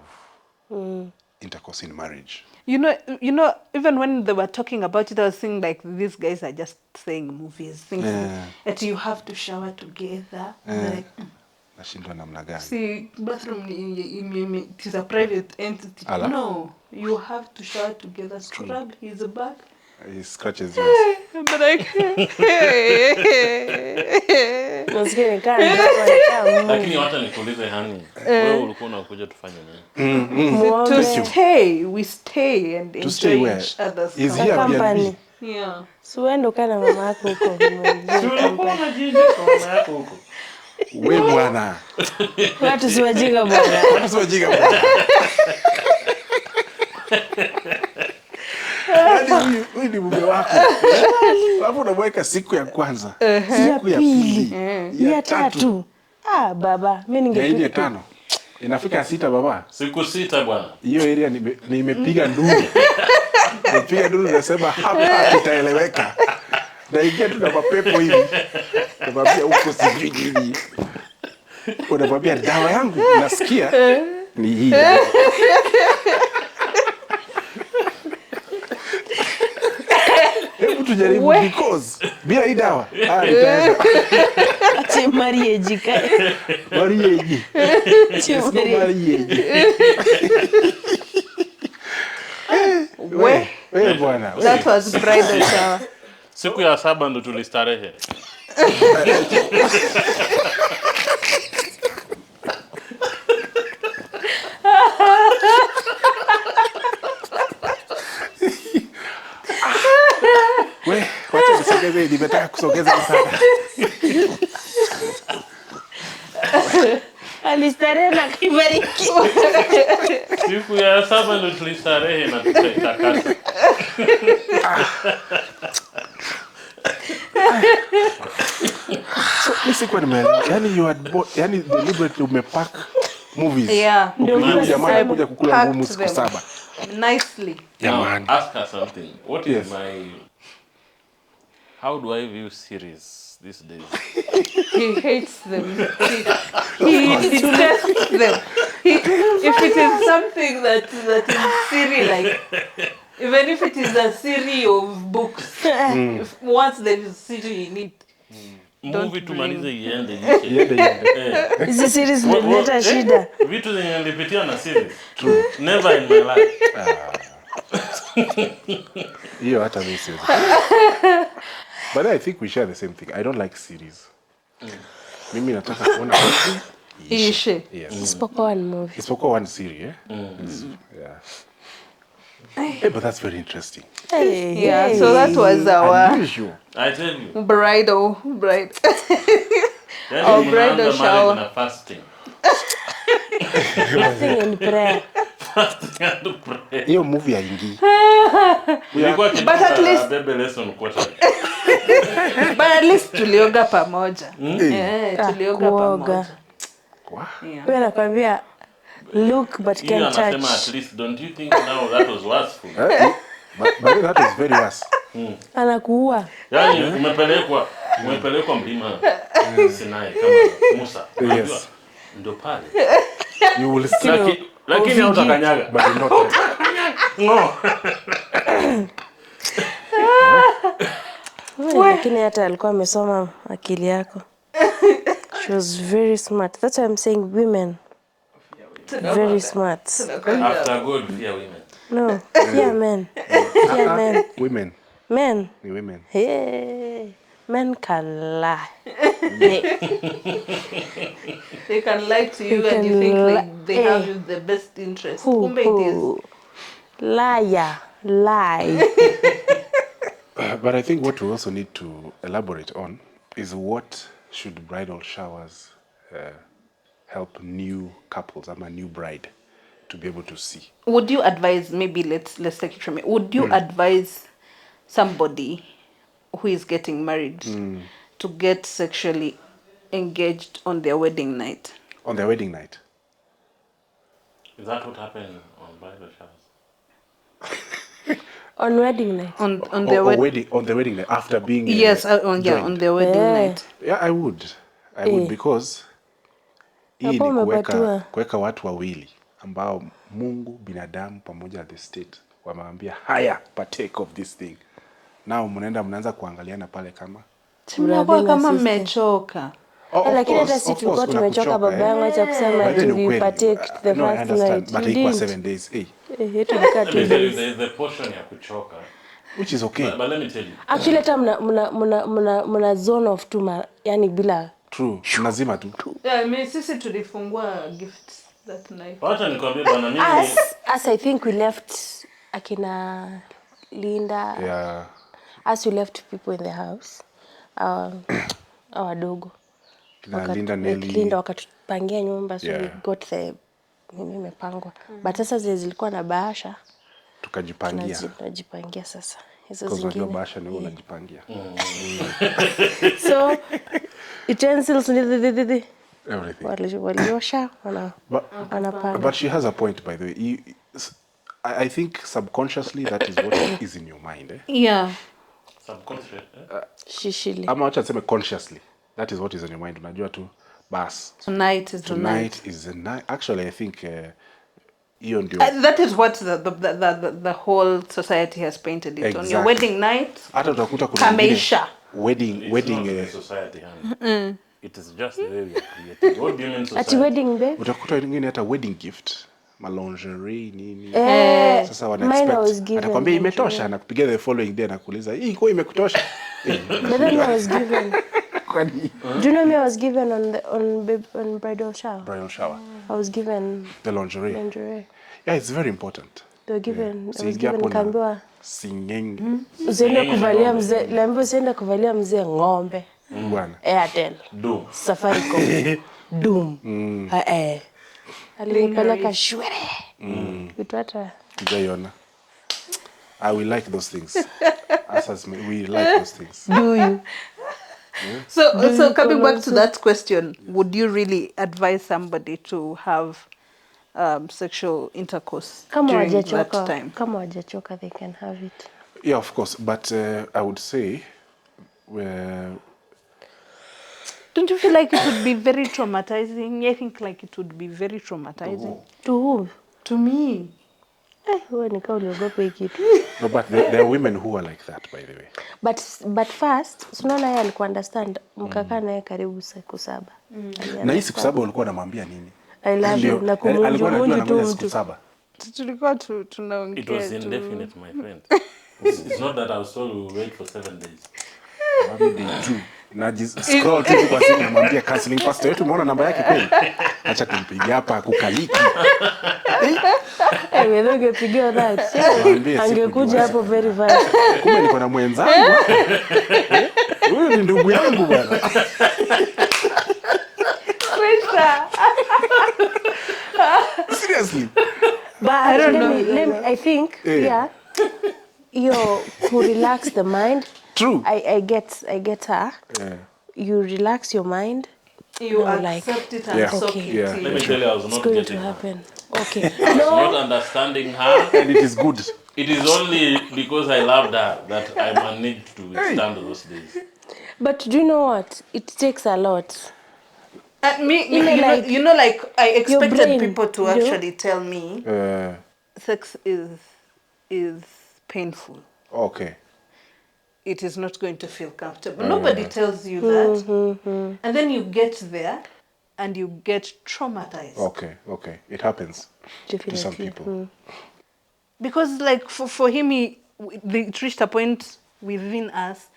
intercourse in marriage. You know, even when they were talking about it, I was thinking like these guys are just saying movies, things that you have to shower together. Like, Nashindwa namna gani? see, bathroom it is a private entity. Ala. No, you have to shower together. Scrub his back. He scratches yours. But like, Nasikia ni kama Lakini hata nikuulize hani, wewe ulikuwa unakuja tufanye nini? we stay and To stay enjoy where? each other's Is company. here company. Airbnb? Yeah. Si uende ukae na mama yako huko. Si ulikuwa unajiingiza kwa mama yako huko. We bwana. Watu si wajinga bwana. Watu si wajinga bwana. Yaani huyu ni mume wako. Alafu unamweka siku ya kwanza. Siku ya pili. Ya tatu. Baba, mimi Ya nne ningepiga. tano. Inafika 6 baba. Siku 6 bwana. Hiyo area nimepiga nduru. Nimepiga nduru nasema hapa itaeleweka. Naingia tu na mapepo hivi. Namwambia huko sijui nini. Unamwambia dawa yangu nasikia ni hii. Hebu tujaribu because bila hii dawa itaenda. Ache marriage ikae. Marriage. Ache It's no marriage. marriage. We bwana. That was bridal shower. Siku ya 7 ndo tulistarehe. We, wacha nisogeze, nimetaka kusogeza sana. Alistarehe na kibariki. Siku ya 7 ndo tulistarehe na tukaitakasa. So, nisikuwa nimeelewa. Yaani you had bought, yaani deliberately umepack movies. Yeah. Ukijua jamaa I anakuja kukula packed ngumu siku them 7. nicely. Now, Jamani. ask her something. What is Yes. how do I view series these days? He hates them. He detests them. If it is something that is silly, like even if it is a series of books, if once there is series in it, Movie tumalize iende. Iende. Hizi series zinaleta shida. Vitu zenye nilipitia na series. True. Never in my life. Hiyo hata mimi siwezi. But I think we share the same thing. I don't like series. Mimi nataka kuona movie Ishe. Yes. Isipokuwa one movie. Isipokuwa one series, eh? Yeah. Hey, but that's very interesting. Yeah, so that was our Unusual. I tell you. bridal. Yani Our mnaanza bridal marriage shower. na fasting. Fasting and prayer. Fasting and prayer. Hiyo movie haingii. Ilikuwa But at least- baby lesson quarter. But at least tulioga pamoja. Tulioga kuoga. pamoja. Wow. Yeah. Wewe nakwambia look but Hiyo can't anasema touch. at least don't you think now that was worse for you? But that is very worse. Anakuua. Yaani umepelekwa mlima Sinai kama Musa. Unajua? Yes. Ndo pale. You will still Lakini hautakanyaga. but you're not. No. Lakini hata alikuwa amesoma akili yako. She was very smart. That's why I'm saying women. Very smart. After God fear women. No, yeah, men. Yeah, men. Women. Men. Ni women. Hey, men can lie. They can lie to you They and you can think lie. like they have you the best interest. Kumbe it is. Liar. Lie. But I think what we also need to elaborate on is what should bridal showers help new couples, I'm a new bride, to be able to see. Would you advise, maybe let's take it from me, would you advise somebody who is getting married to get sexually engaged on their wedding night? On their wedding night. Is that what happened on bridal showers? On wedding night. On Or their on the wedding night after being yes, on joined. their wedding Yeah. night. Yeah, I would because hii Hapo ni umepatua. kuweka watu wawili ambao Mungu, binadamu pamoja na the state wameambia haya, partake of this thing. Now mnaanza kuangaliana pale kama Mnakuwa kama sister. mmechoka. Lakini hata si tulikuwa tumechoka baba yangu acha kusema tulipatake the no, I first understand, night. but You ilikuwa didn't. 7 days. Yetu ilikaa Let 2 me tell you, days. there is the portion ya kuchoka. Which is okay. But let me tell you. Actually hata mna zone of two yani bila True. Lazima tu. Yeah, sisi tulifungua gifts that night. Wacha nikwambie bwana mimi. as I think we left akina Linda. Yeah. As we left people in the house. Wadogo. Linda wakatupangia nyumba so we got the nini imepangwa. But sasa zilikuwa na bahasha. Tunajipangia sasa. Hizo zingine. Kwa bahasha ni unajipangia. So utensils everything. waliosha wanapanga. But she has a point, by the way. I think subconsciously that is what is in your mind. Yeah. Subconscious. Shishili. Ama wacha niseme consciously. That is what is in your mind. Unajua tu bas. Tonight is the night. Tonight is the night. Actually, I think hiyo ndio. That is what the whole society has painted it on. Your wedding night. Hata utakuta kuna Kameisha. Wedding society. It is just the way we are created. What do you mean society? At wedding babe? Utakuta wengine hata wedding gift, lingerie nini. Sasa wana mine was expect. given Atakwambia imetosha na kupigia the following day na kuuliza, "Hii iko imekutosha?" But then I was given. Do you know me? I was given on bridal shower. Bridal shower. I was given The lingerie. Yeah, it's very important. They were given. I was Siingia given hapo na kaambiwa singeng. usiende kuvalia mzee, naambiwa usiende kuvalia mzee ng'ombe. Bwana. Airtel. Do. Safaricom. Doom. Alinipeleka shwere. Vitu hata Jayona. We like those things. We like those things. do you? So coming back to that question, would you really advise somebody to have sexual intercourse during that time? Kama wajachoka they can have it. Yeah, of course. But I would say Don't you feel like it would be very traumatizing? I think like it would be very traumatizing. To whom? To me. Wewe nikaa uliogopa hii kitu. no, but there are women who are like that, by the way. But first, unaona yeye alikuwa understand mkakaa naye karibu siku 7. Na hii siku 7 ulikuwa unamwambia nini? I love you na kumunju tu siku mtu. 7. Tulikuwa tunaongea. It was indefinite, my friend. It's not that I was told we wait for 7 days. Maybe they do. Na scroll tu kwa simu namwambia counseling pastor yetu umeona namba yake kweli? Acha tumpigie hapa kukaliki. Wewe ungepigia that. Angekuja hapo very fast. Kumbe niko na mwenzangu. Huyu ni ndugu yangu bwana. Seriously. But I don't know. I think to relax the mind. True. I get her. Yeah. You relax your mind. You like, accept it and soak okay. it Yeah. in. Let me tell you, I was It's not going getting to her. happen. Okay. I was not understanding her. And it is good. It is only because I loved her that I managed to withstand those days. But do you know what? It takes a lot. You know, like I expected brain, people to actually tell me sex is painful. Okay. It is not going to feel comfortable. Nobody tells you that. And then you get there and you get traumatized. Okay. It happens Definitely. to some people. Because like for him, it reached a point within us,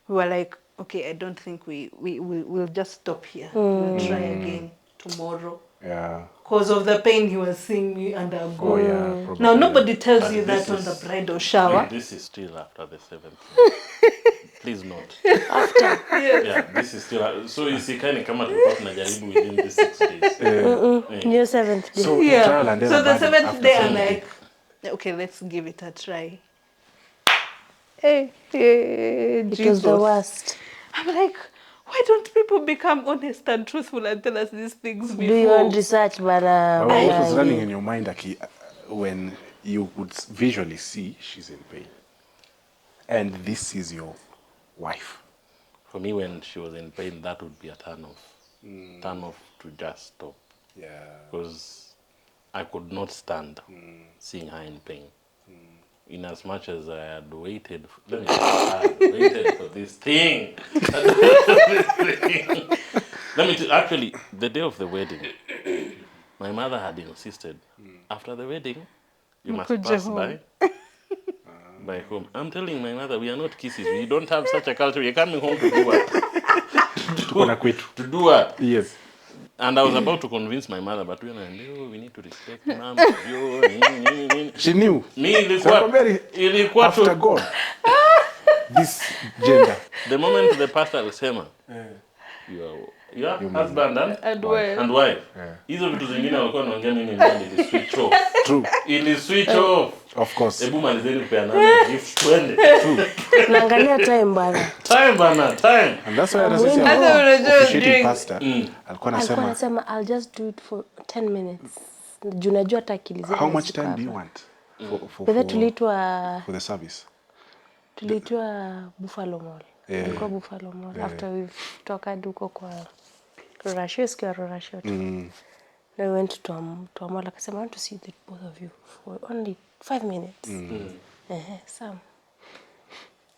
we were like, okay, I don't think we'll just stop here. We'll try again tomorrow. Yeah. Because of the pain he was seeing me undergo. Oh yeah. Probably. Now, nobody tells But you this that on the is- bridal shower. This is still after the 7th month. Please note. After. Yeah, this is still so isikani kama tulikuwa tunajaribu within the 6 days. New 7th day. So Yeah. trial and error So the bado 7th after day, I'm 7th like, okay, let's give it a try. Hey, It was Jesus. the worst. I'm like, why don't people become honest and truthful and tell us these things before? Do your own research, bana. What was running in your mind when you could visually see she's in pain, and this is your wife? For me, when she was in pain, that would be a turn off. Turn off to just stop. Yeah. Because I could not stand seeing her in pain. In as much as I had waited, I had waited for this thing. Actually, the day of the wedding, my mother had insisted, after the wedding, you must Mkuja pass home. by home. I'm telling my mother, we are not kisses. We don't have such a culture. We're coming home to do what? Tuko na kwetu. To do what? Yes. And I was about to convince my mother, but we need to respect mom. She knew. Me, ilikuwa after God. This gender. The moment the pastor alisema, your husband And wife. and wife. Yeah. Hizo vitu zingine walikuwa wanaongea mimi ndani ili switch off. True. Ili switch off. Of course. Hebu malizeni kupeana gift twende. True. Naangalia time bana. Time bana, time. And that's why Hata unajua officiating drink. pastor alikuwa Alikuwa anasema, anasema I'll just do it for 10 minutes. Juu najua hata akili zetu how much haziko time do you hapa. want Bebe tuliitwa for the service? Buffalo Mall. Ilikuwa Buffalo Mall after we've talked huko kwa Rorashio, siku ya Rorashio. We went to a mall. Akasema I want to see the both of you for only 5 minutes. Sam,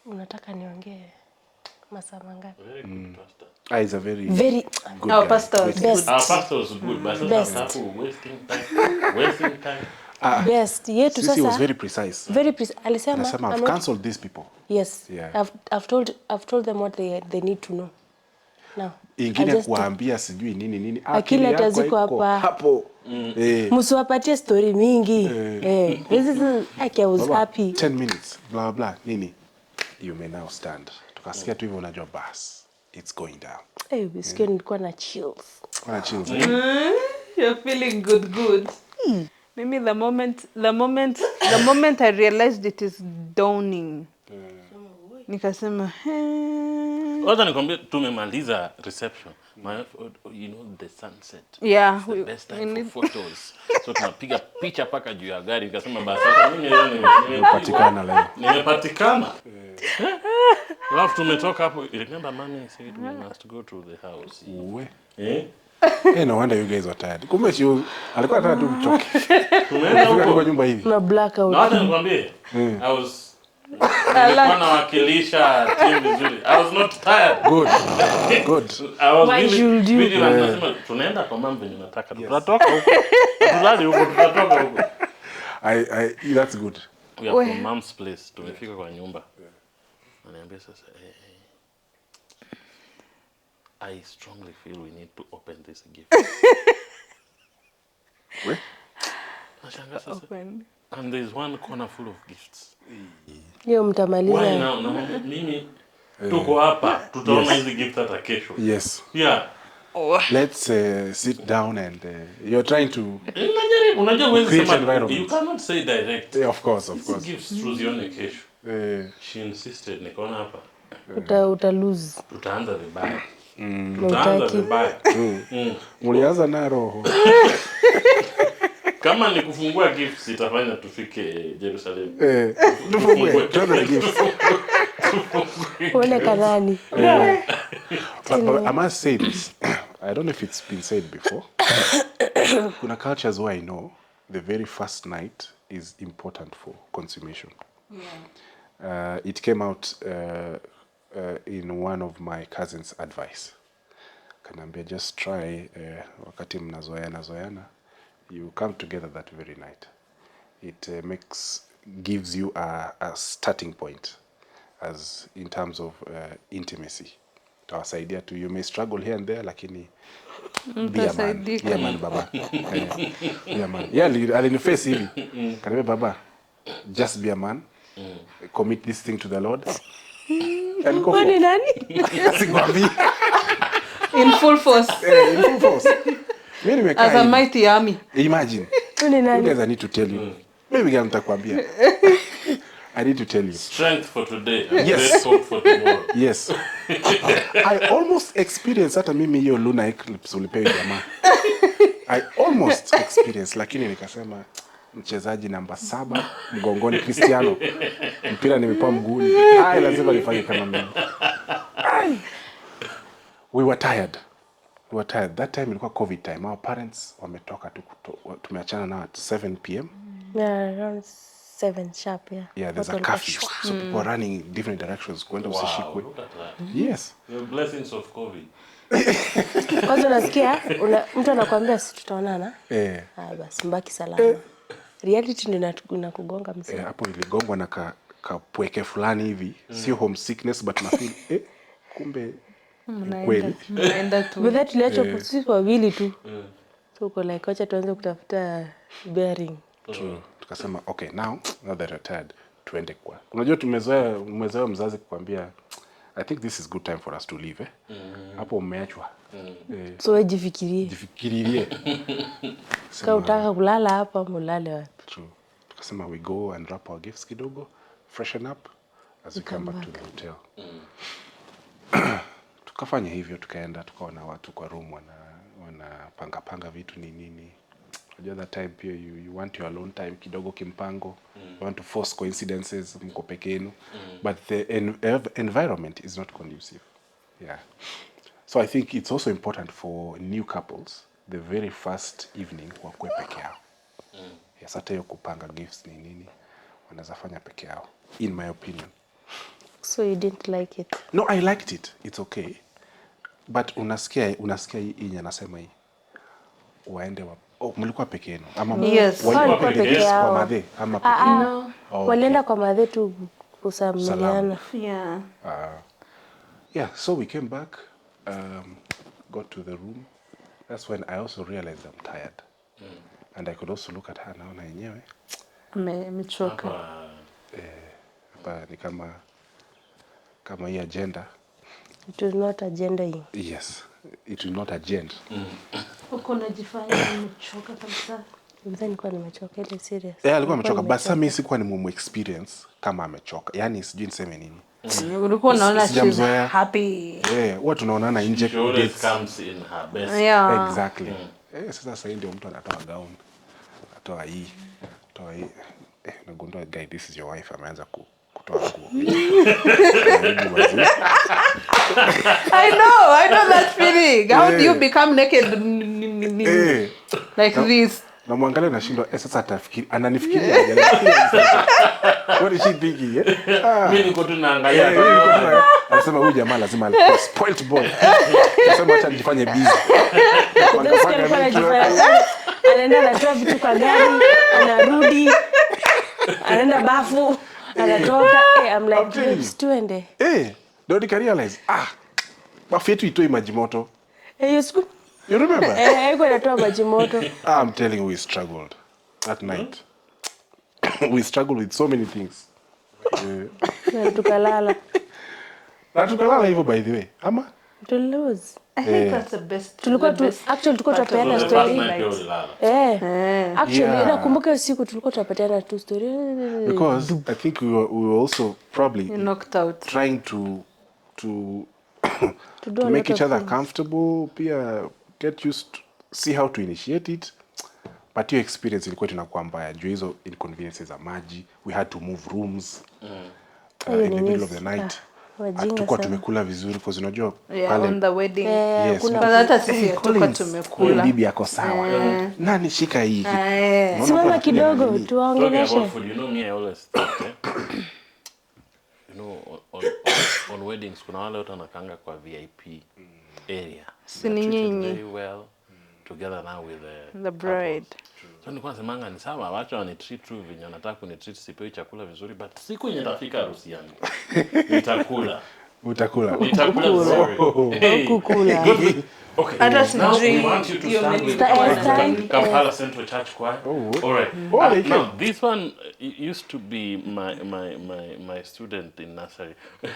unataka niongee masaa mangapi? Very good pastor. He's a very good Our guy. pastor was Best. Our pastor was good, but Best. sometimes wasting time. Best. Yetu Sisi was sasa. very precise. Very precise. Alisema Anasema I'm I've not. cancelled these people. Yes. Yeah. I've told them what they need to know. Now. Ingine I just kuambia sijui nini. Akili hata yako ziko haiko hapa. hapo. Msiwapatie story mingi. This is I was Baba, happy. 10 minutes blah blah nini. You may now stand. Tukasikia tu hivyo unajua bas. It's going down. Bisikia nilikuwa na chills. Wana chills. You're feeling good. Maybe the moment I realized it is dawning. Nikasema, Wacha nikwambie tumemaliza reception. You know the sunset. yeah, It's the best time for photos. So tunapiga picha paka juu ya gari. Nikasema basi hata mimi leo Patikana leo. nimepatikana. Alafu tumetoka hapo. Remember mommy said we must go to the house. Uwe. No wonder you guys were tired. Kumbe alikuwa anataka tu mchoke. Tumeenda Kwa huko. nyumba hivi. Na blackout. Na hata nikwambie, nilikuwa nawakilisha timu vizuri. I was not tired. Good. I was Why should you? really nasema tunaenda kwa mambo venye nataka. Tutatoka huko. Tulali huko, tutatoka huko. That's good. We are from mom's place. Tumefika kwa nyumba. Ananiambia sasa, I strongly feel we need to open this gift. We? Nashangaa sasa. open. And there is one corner full of gifts. Hiyo Why mtamaliza. now? Na mimi tuko hapa. Tutaona hizi gift hata kesho. Yes. Yeah. Let's sit down and you're trying to Unajua huwezi create sema, environment. you cannot say direct. of course. Gifts tuzione kesho. Eh, She insisted, nikaona hapa. Uta lose. Tutaanza vibaya. Utaki. Mulianza na roho. Kama ni kufungua gifts itafanya tufike Jerusalem. Tufungue. Tuanze na gift. Uone kadhani. But I must say this. I don't know if it's been said before. Kuna cultures where I know the very first night is important for consummation. Yeah. It came out in one of my cousin's advice. Kanambia just try wakati mnazoeana you come together that very night. It gives you a starting point as in terms of intimacy tawasaidia tu. You may struggle here and there, lakini be a man. Be a man, baba. Be a man. Yeah, aliniface hivi. Kaniambia, baba, just be a man. Commit this thing to the Lord. And go for. Nani? Sikwambi. In full force. In full force. Mimi nimekaa As a hivi. mighty army. Imagine. Nani? You guys, I need to tell you. Maybe gani nitakwambia. I need to tell you. Strength for today and Yes. great hope for tomorrow. Yes. I almost experienced hata mimi hiyo lunar eclipse ulipewa jamaa. I almost experienced, lakini nikasema mchezaji namba 7 mgongoni Cristiano. Mpira nimepewa mguuni. Lazima nifanye kama mimi. We were tired. That time ilikuwa COVID time. Our parents wametoka tu, tumeachana nao at 7 p.m. Yeah, around 7 sharp, yeah. Yeah, there's a curfew. So people are running in different directions. Kwenda usishikwe. Look at that. Yes. The blessings of COVID. Kwanza unasikia mtu anakuambia si tutaonana. Basi mbaki salama. Reality ndio inakugonga msee. Hapo iligongwa na kapweke fulani hivi. Sio homesickness but na feel kumbe kweli. Mnaenda tu. But that tuliacha sisi wawili tu. So uko like acha tuanze kutafuta bearing. True. Tukasema okay, now that you're tired, tuende kwa. Unajua tumezoea mzazi kukwambia I think this is good time for us to leave. Hapo umeachwa. So wewe jifikirie. Jifikirie. Kama utaka kulala hapa mulale wapi? True. Tukasema we go and wrap our gifts kidogo, freshen up as we come back to the hotel. Tukafanya hivyo, tukaenda tukaona watu kwa room wanapanga vitu ni nini. Unajua that time pia you want your alone time kidogo kimpango. You want to force coincidences mko peke yenu. But the environment is not conducive. Yeah. So I think it's also important for new couples the very first evening wakue peke yao. Yes, hata hiyo kupanga gifts ni nini wanaweza fanya peke yao, in my opinion. So you didn't like it? No, I liked it. It's okay. But unasikia hii anasema hii. Waende mlikuwa peke yenu ama Yes. walikuwa peke peke yao. kwa madhe ama peke yao? No. Okay. Walienda kwa madhe tu kusamiliana. Yeah. Yeah, so we came back, got to the room. That's when I also realized I'm tired. And I could also look at her naona yenyewe. Amechoka. Hapa ni kama hii agenda. It was not agenda hii. Yes, it will not agenda. Uko unajifanya umechoka kabisa. Mzee nilikuwa nimechoka ile serious. Alikuwa amechoka, but sasa mimi sikuwa ni mumu experience kama amechoka. Yaani sijui niseme nini. Ulikuwa unaona she's Sijamzoea. happy. Huwa tunaonana nje. She always comes in her best. Yeah. Exactly. Sasa ndio mtu anatoa gown. Anatoa hii. Nagundua guy, this is your wife, ameanza kutoa nguo. I know that feeling. How do you become naked like this? Na mwangalia nashindwa sasa atafikiri ananifikiria. What is she thinking? Mimi niko tu naangalia. Anasema huyu jamaa lazima alikuwa spoiled boy. Anasema acha nifanye busy. Anaenda anatoa vitu kwa gari, anarudi, anaenda bafu, anatoka. I'm like, tuende. Ndio nikarealize, bafu yetu itoi maji moto. You remember? Haiko inatoa maji moto. I'm telling you, we struggled that night. We struggled with so many things. Na tukalala. Na tukalala hivyo, by the way. Ama? To lose. I think that's the best. Tulikuwa tunapeana story. Actually, nakumbuka usiku tulikuwa tunapatiana tu story. Because I think we were also probably knocked out, trying to make each other comfortable, pia get used to see how to initiate it. But your experience ilikuwa tunakuwa mbaya juu hizo inconveniences za maji. We had to move rooms in the middle of the night. Hatukuwa tumekula vizuri because unajua pale on the wedding. Yes, kuna hata sisi hatukuwa tumekula. Bibi yako sawa. Nani shika hii? Simama kidogo tuongeleshe. You know me, I always think, you know, on weddings kuna wale watu wanakanga kwa VIP area. Very well together now with the bride. So nilikuwa nasemanga ni sawa, wacha wani treat tu vinyo nataka kuni treat, sipewi chakula vizuri, but siku yenye nitafika harusi yangu nitakula. Utakula. Nitakula vizuri. Hey. Kukula. Okay. Hata Now we sijui want you to hiyo stand with stand, Kampala Central Church Choir. Oh, All right. they Now this one used to be my student in nursery.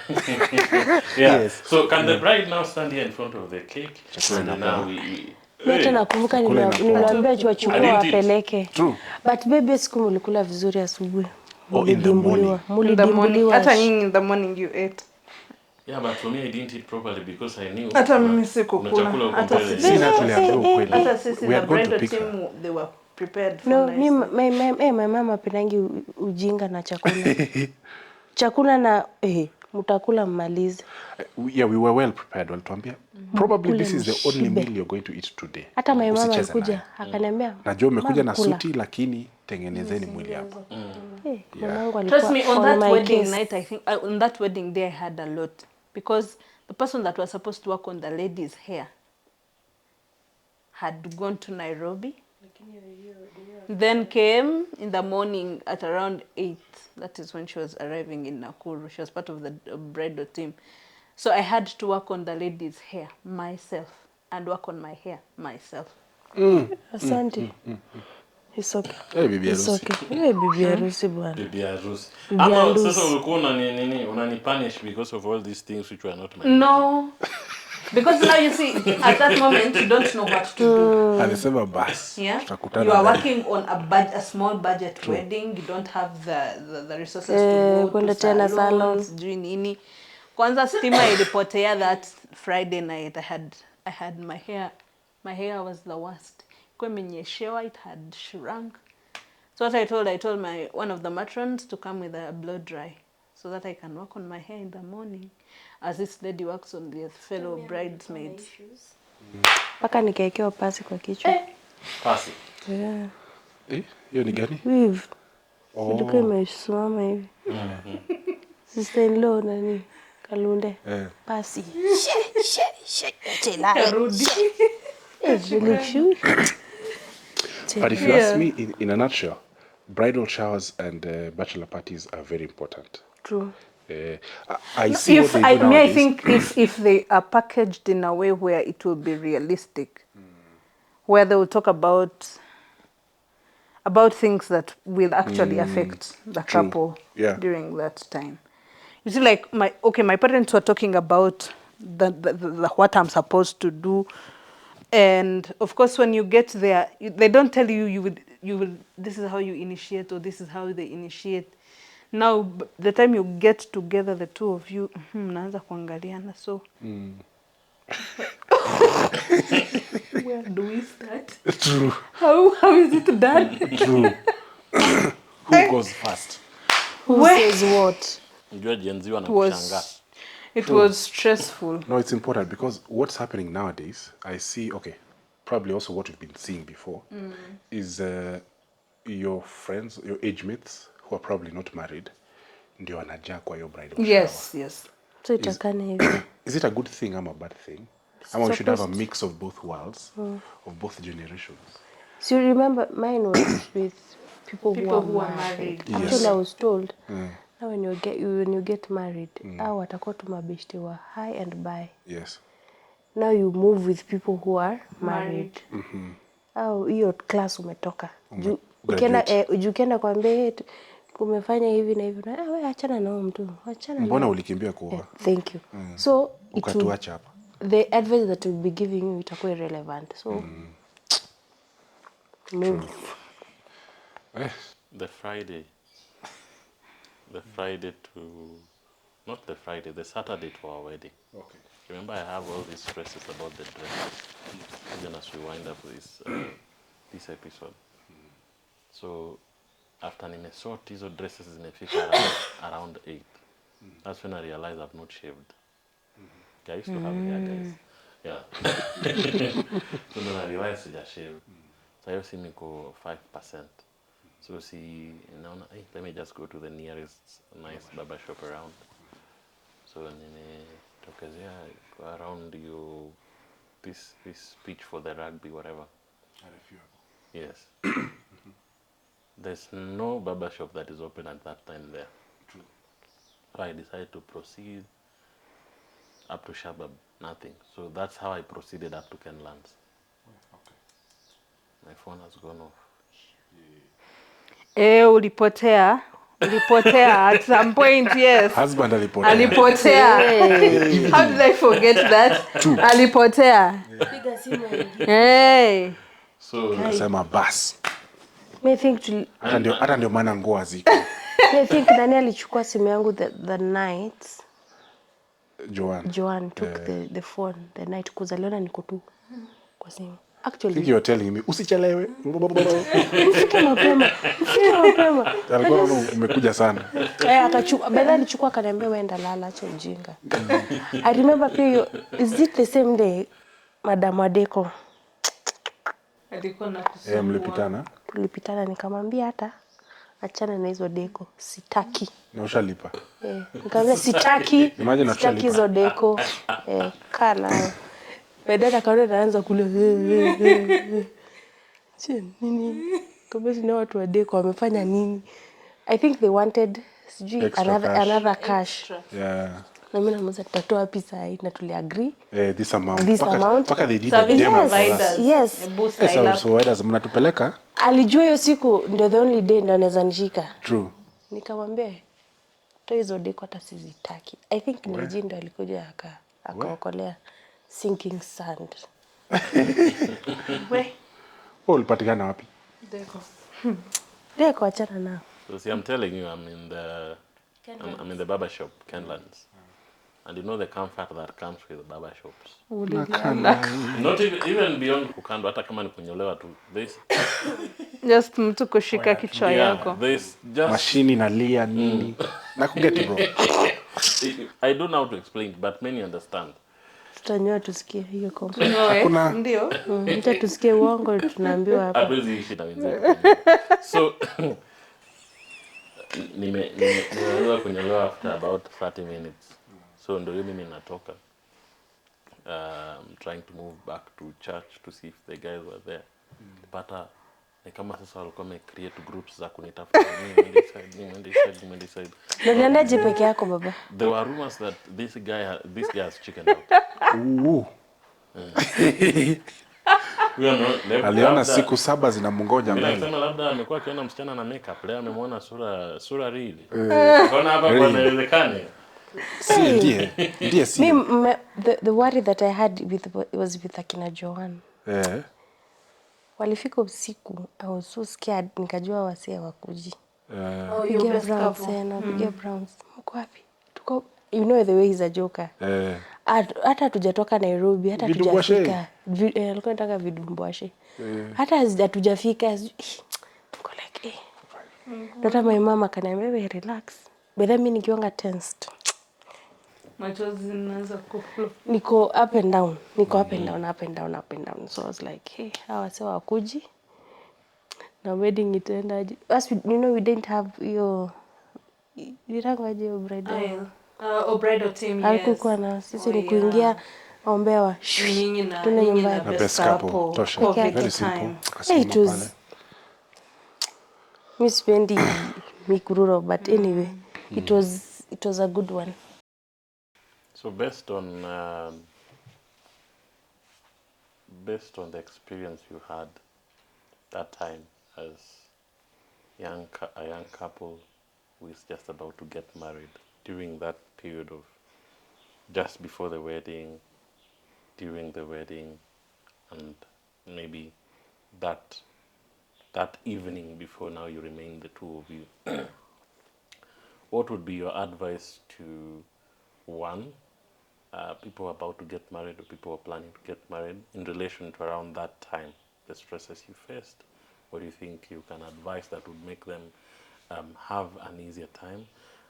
Yeah. Yes. So can the bride now stand here in front of the cake? And now we Mimi hata nakumbuka Chakula inapoa. niliwaambia I chukua didn't eat. wapeleke. True. But baby siku mlikula vizuri asubuhi. Oh, in the morning. In the morning. Mulidimbuliwa. Hata nyinyi in the morning you ate. Yeah, but for me I didn't eat properly because I knew. Hata mimi kuna sikukula. chakula huko Hata mbele. sisi- Sina tuliambia ukweli. Hata sisi We the had gone to bridal pick her. team, they were prepared for No, nice. my mama penangi ujinga na chakula. Chakula na mtakula mmalize. Yeah, we were well prepared. Walituambia probably this is the only meal you're going to eat today. Hata my mama Usicheze alikuja nayo. akaniambia, Najua umekuja na kula. suti lakini tengenezeni mwili hapo. Mamangu Trust me, alikuwa on that my wedding case. night, I think, on that wedding day, I had a lot. Because the person that was supposed to work on the lady's hair had gone to Nairobi. Then came in the morning at around 8. That is when she was arriving in Nakuru. She was part of the bridal team. So I had to work on the lady's hair myself and work on my hair myself. Asante. It's okay. Hey, bibi It's harusi. okay. Bibi harusi bwana. Bibi harusi. Bibi Ama harusi. sasa ulikuwa unanipunish because of all these things which were not my No. Because now you see, at that moment, you don't know what to do. Alisema basi. Yeah, Tutakutana you are na- working on a small budget wedding. You don't have the resources to go kwenda to tena salon. salons, sijui nini. Kwanza stima ilipotea that Friday night. I had my hair was the worst. Kwa imenyeshewa, it had shrunk. So what I told one of the matrons to come with a blow dry so that I can work on my hair in the morning as this lady works on the fellow bridesmaids. Mpaka nikaekewa pasi kwa kichwa. pasi. Yeah. Hiyo ni gani? Weave. Ilikuwa imesimama hivi. Sister in law nani? Kalunde. Pasi. Karudi. But if you ask me, in a nutshell, bridal showers and bachelor parties are very important. True. I see what they do I nowadays. think if they are packaged in a way where it will be realistic, where they will talk about things that will actually affect the couple Yeah. during that time. You see, like my parents were talking about the what I'm supposed to do, and of course when you get there, they don't tell you you will this is how you initiate or this is how they initiate. Now the time you get together, the two of you, mnaanza kuangaliana, so where do we start? True. How is it done? True. Who goes first? Who says what? Unajua Gen Z wanakushangaa. It was stressful. No, it's important because what's happening nowadays, I see, okay, probably also what we've been seeing before, is your friends, your age mates who are probably not married, ndio wanajaa kwa hiyo bridal shower. Yes. So itakane hivi. Is it a good thing or a bad thing? Ama we should have a mix of both worlds, of both generations. So you remember mine was with people People who who are are married. married. Actually I was told now when you get married, hao watakuwa tu mabeshte wa high and buy. Yes. Now you move with people who are married. Au hiyo class umetoka. Ukienda kwambia kumefanya hivi na hivi, wewe achana na huyo mtu. Achana. Mbona ulikimbia kuoa? Thank you. So Ukatuacha hapa. the advice that will be giving you itakuwa irrelevant. So move. The Friday the Saturday to our wedding. Okay. Remember, I have all these stresses about the dresses, even as we wind up this episode. So, after nimesort hizo dresses zimefika around 8. That's when I realized I've not shaved. I used to have hair, guys. Yeah. So then I realized sija shave. So hiyo simu iko 5%. So see, let me just go to the nearest nice barber shop around. So nimetokezea around this pitch for the rugby, whatever. Yes. There's no barber shop that is open at that time there. True. So I decided to proceed up to Shabab, nothing. So that's how I proceeded up to Kenlands. My phone has gone off. Ulipotea. Ulipotea at some point, yes. Husband alipotea. Alipotea. How did I forget that? Alipotea. Piga simu ingie. Hey. So Nasema bas. Me think Hata ndio maana nguo haziko. me think nani alichukua simu yangu the night Joan took the phone the night kuzaliona niko tu kwa simu. I think Actually you're telling me usichelewe. mfike mapema. Alikuwa umekuja sana. Akachukua baada alichukua akaniambia wewe lala acha ujinga. I remember pia is it the same day Madam Adeko Alikuwa nakusumbua. Mlipitana? tulipitana nikamwambia hata achana na hizo deko sitaki. Na ushalipa. Nikamwambia sitaki. Imagine Sitaki hizo deko. Kana. Baadaye akaona naanza kule. Nini? Kabisa na watu wa deko wamefanya nini? I think they wanted sijui another cash. Yeah. Na mimi namuza tutatoa pesa hii na tuli-agree. This amount. This amount. Paka they did Service a demo for providers. us. Yes. So why does mnatupeleka? Alijua hiyo siku ndio the only day ndio anaweza nishika. True. Nikamwambia toa hizo deko hata sizitaki. I think Neji ndo alikuja akaokolea sinking sand. We. Ulipatikana wapi? Deko achana nao. So see, I'm telling you, I'm in the barber shop, Kenlands. And you know the comfort that comes with barber shops. Not even beyond kukando, hata kama ni kunyolewa tu. Just mtu kushika kichwa yako. There's just Mashini nalia nini. Na kugeti bro. I don't know how to explain, but many understand. Tutanyoa tusikie hiyo kompa. Hakuna. Ndio. Mta tusikie uongo tunaambiwa hapa. Hatuwezi ishi na wenzetu. So nimeanza kunyolewa after about 30 minutes. So ndio mimi natoka. Trying to move back to church to see if the guys were there. But ni kama sasa walikuwa create groups za kunitafuta mimi decide. Niliendaje peke yako baba? There were rumors that this guy has chickened out. Ooh. Aliona siku 7 zinamngoja mbele. Nasema labda amekuwa akiona msichana na makeup, leo amemwona sura real. Unaona hapa inawezekana. Si ndiye si. The worry that I had was with akina Joan. Walifika usiku, I was so scared, nikajua wasee wakuji. Pigia Browns, pigia Browns. Mko wapi? Tuko, you know the way he's a joker. Hata hatujatoka Nairobi, hata hatujafika. Alikuwa anataka vidumbwashe. Hata hatujafika. Tuko like Dada my mama kaniambia relax. But then mimi nikiwanga tensed. Machozi zinaanza kuflow. Niko up and down. Up and down. So I was like, hey, hawa sawa wakuji. Na wedding itaenda. As we didn't have your bridal. Bridal team, yes. Alikuwa na sisi ni kuingia ombewa. Tuna nyumbani. Na best couple. Tosha. Very simple. It was Miss Wendy Mikururo, but anyway, it was a good one. So based on the experience you had that time as a young couple who is just about to get married, during that period of just before the wedding, during the wedding, and maybe that evening before now you remain the two of you, what would be your advice to people about to get married or people who are planning to get married in relation to around that time, the stresses you faced? What do you think you can advise that would make them have an easier time?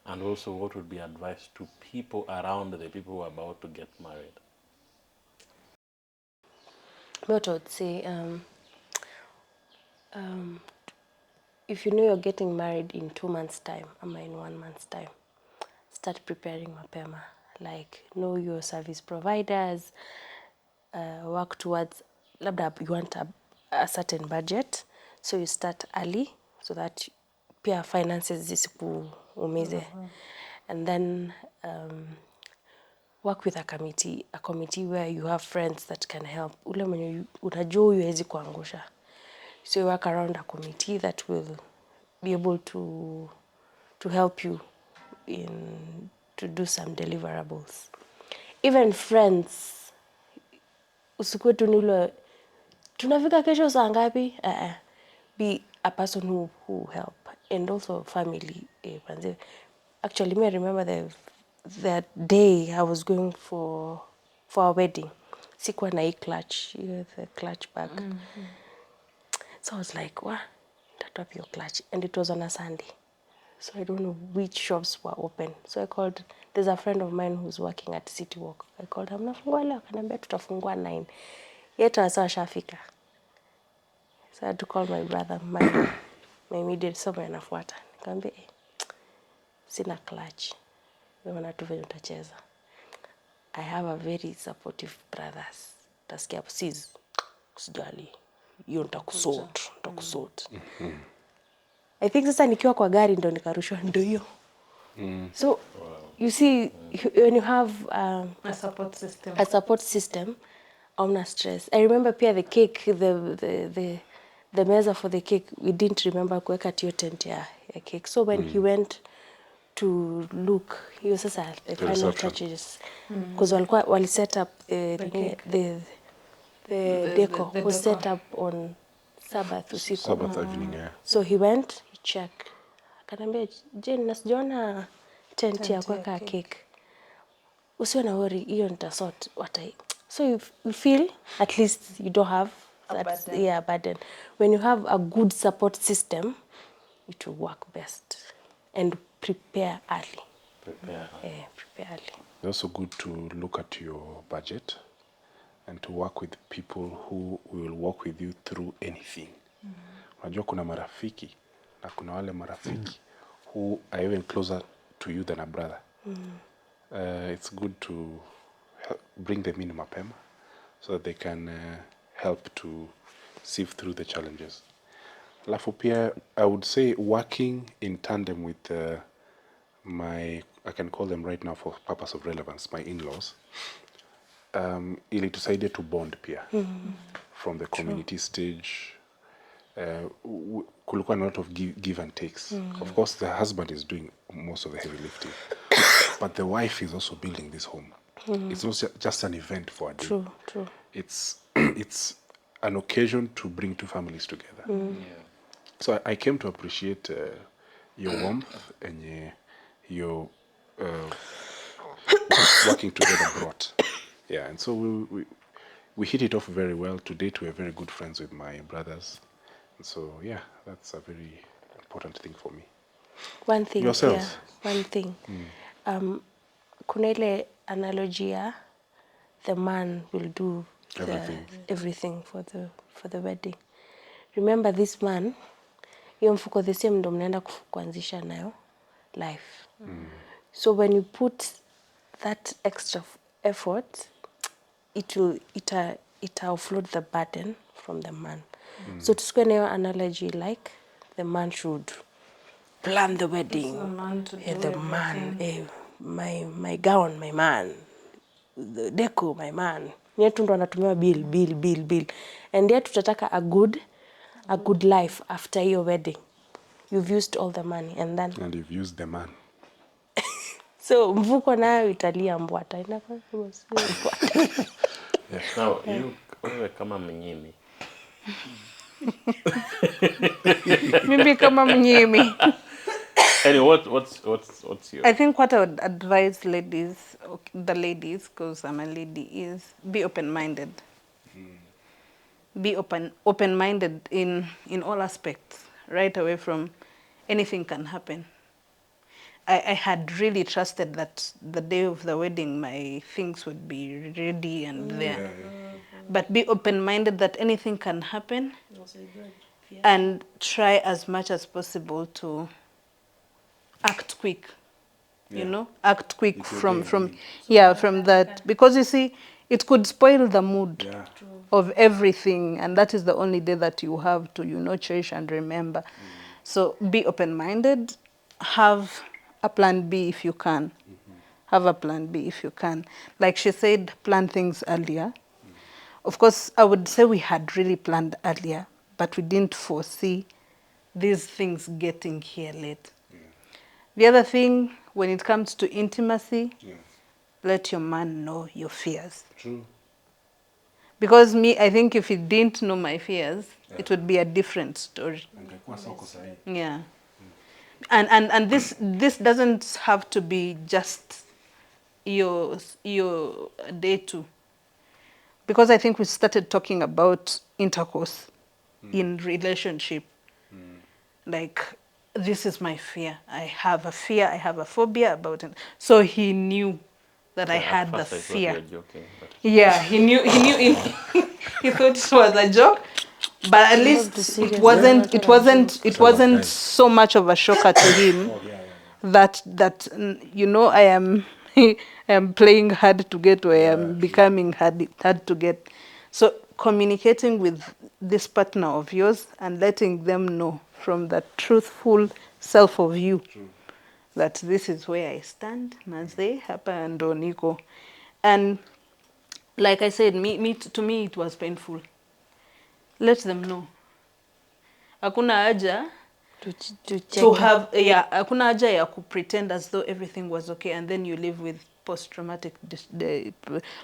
And also, what would be advice to people around the people who are about to get married? What I would say, if you know you're getting married in 2 months' time, or in 1 month's time, start preparing mapema. Like, know your service providers, work towards, labda you want a certain budget, so you start early, so that pia finances zisikuumize. And then work with a committee where you have friends that can help. Ule mwenye unajua huyu hawezi kuangusha. So you work around a committee that will be able to help you to do some deliverables. Even friends, usikuwe tu ni ule tunafika kesho saa ngapi? Be a person who help. And also family. Actually, me I remember that day I was going for a wedding. Sikuwa na hii clutch, the clutch bag. So I was like, what? Tatap your clutch. And it was on a Sunday. So I don't know which shops were open. So I called, there's a friend of mine who's working at City Walk. I called him, nafungua leo, akaniambia tutafungua 9. Yetu asa shafika. So I had to call my brother, my immediate, somewhere anafuata. Nikamwambia, sina clutch. Wewe tu venye utacheza. I have a very supportive brothers. Tasikia hapo sis, usijali. Hiyo nitakusort. I think sasa nikiwa kwa gari ndo nikarushwa ndo hiyo. So you see when you have A support system. A support system, hauna stress. I remember pia the cake, the meza for the cake, we didn't remember kuweka tiyo tent ya cake. So when he went to look, he was sasa the final reception. touches. Because wali set up the deco was set up on Sabbath usiku. Sabbath evening, yeah. So he went, he checked. Akaniambia, Jane, nasijaona tent ya kuweka cake. Usiwe na worry, hiyo nitasort. So you feel at least you don't have that burden. When you have a good support system, it will work best. And prepare early. Prepare early. It's also good to look at your budget and to work with people who will work with you through anything. Unajua kuna marafiki na kuna wale marafiki who are even closer to you than a brother. It's good to bring them in mapema so that they can help to sift through the challenges. Alafu pia, I would say working in tandem with I can call them right now for purpose of relevance, my in-laws, ilitusaidia to bond pia from the community stage. Kulikuwa a lot of give and takes. Of course, the husband is doing most of the heavy lifting, but the wife is also building this home. It's not just an event for a day. True. It's an occasion to bring two families together. So I came to appreciate your warmth and your working together brought. Yeah, and so we hit it off very well. To date, we are very good friends with my brothers. And so, yeah, that's a very important thing for me. One thing. Yourselves? Yeah, one thing. Kuna ile analogy ya the man will do everything for the wedding. Remember this man, hiyo mfuko the same ndo mnaenda kuanzisha nayo life. So when you put that extra effort, it will offload the burden from the man. So tusikue na hiyo analogy like the man should plan the wedding. The man, my gown, my man, the deco, my man. Yetu ndo anatumia bill. And yet tutataka a good life after your wedding. You've used all the money and you've used the man. So mvuko nayo italia mbwata. Now, wewe kama mnyimi. Maybe kama mnyimi. Anyway, what's your... I think what I would advise the ladies, because I'm a lady, is be open-minded. Be open-minded in all aspects, right away from anything can happen. I had really trusted that the day of the wedding, my things would be ready and there. But be open-minded that anything can happen. And try as much as possible to act quick. You know, act quick from that, because you see, it could spoil the mood of everything, and that is the only day that you have to cherish and remember. So be open-minded, have a plan B if you can, have a plan B if you can. Like she said, plan things earlier. Of course, I would say we had really planned earlier, but we didn't foresee these things getting here late. The other thing, when it comes to intimacy, let your man know your fears. True. Because me, I think if he didn't know my fears, it would be a different story. Yeah. And this doesn't have to be just your day two. Because I think we started talking about intercourse in relationship. Like, this is my fear. I have a fear, I have a phobia about it. So he knew that I had the At first I thought you fear. were joking, but Yeah, he knew he thought it was a joke, but at least serious. it wasn't so much of a shocker to him that I am I am playing hard to get, or I am becoming hard to get. So communicating with this partner of yours and letting them know from the truthful self of you that this is where I stand, manze hapa ndo niko. And like I said, to me it was painful. Let them know. Hakuna haja to have, hakuna haja ya pretend as though everything was okay and then you live with post-traumatic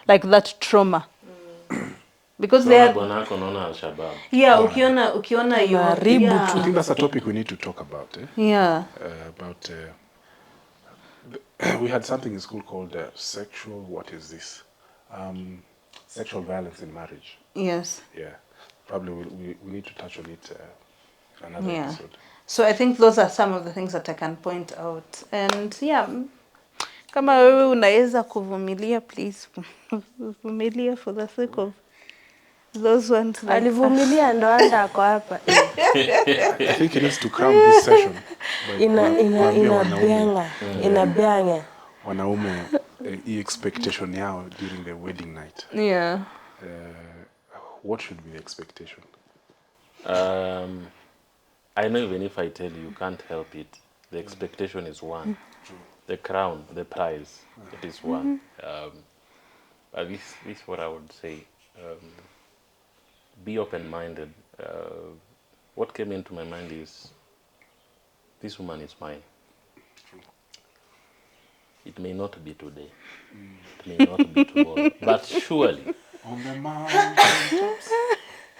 like that trauma. Because they are, bwana yako naona Al-Shabaab. ukiona you, I think that's a topic we need to talk about. About we had something in school called sexual, what is this? Sexual violence in marriage. Yes. Yeah, probably we need to touch on it another episode. So I think those are some of the things that I can point out. And kama wewe unaweza kuvumilia, please vumilia for the sake of those ones like alivumilia ndo anda ako hapa. I think he needs to crown this session by inabianga wanaume expectation yao during the wedding night. What should be the expectation? I know even if I tell you, you can't help it. The expectation is one. The crown, the prize, it is one. But this is what I would say. Be open-minded. What came into my mind is, this woman is mine. It may not be today. It may not be tomorrow. But surely, On the mountain.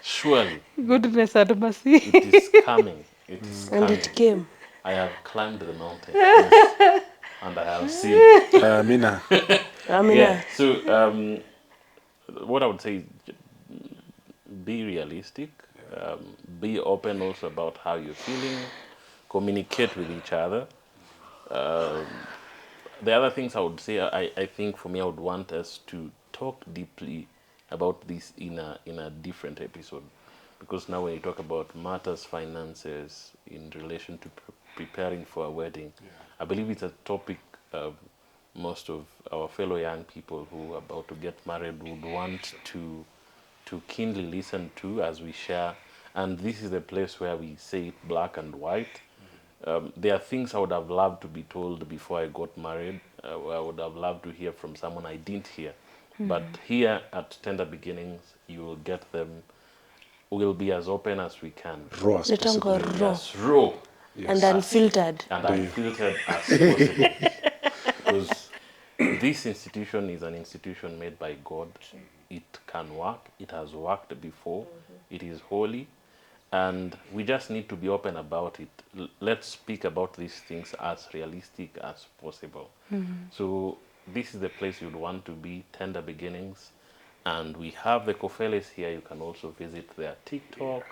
surely, goodness and mercy. it is coming. It is coming. and it came. I have climbed the mountain. Yes, and I have seen. Mina. Yeah. So, what I would say is, be realistic. Be open also about how you're feeling. Communicate with each other. The other things I would say, I think for me, I would want us to talk deeply about this in a different episode, because now when you talk about matters, finances in relation to preparing for a wedding, I believe it's a topic most of our fellow young people who are about to get married would want to keenly listen to as we share. And this is the place where we say it black and white. There are things I would have loved to be told before I got married. I would have loved to hear from someone I didn't hear. But here at Tender Beginnings, you will get them. We'll be as open as we can. Raw as possible. As raw. And unfiltered. And unfiltered as possible. Because this institution is an institution made by God. It can work. It has worked before. It is holy. And we just need to be open about it. Let's speak about these things as realistic as possible. So this is the place you'd want to be, Tender Beginnings. And we have the Kofeles here. You can also visit their TikTok,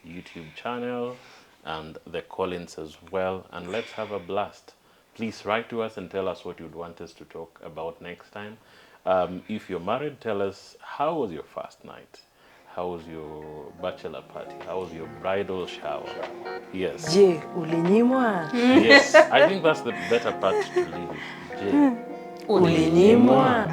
YouTube channel, and the Collins as well. And let's have a blast. Please write to us and tell us what you'd want us to talk about next time. If you're married, tell us, how was your first night? How was your bachelor party? How was your bridal shower? Yes. Je, ulinyimwa? Yes, I think that's the better part to leave it. Je, Ulinyimwa?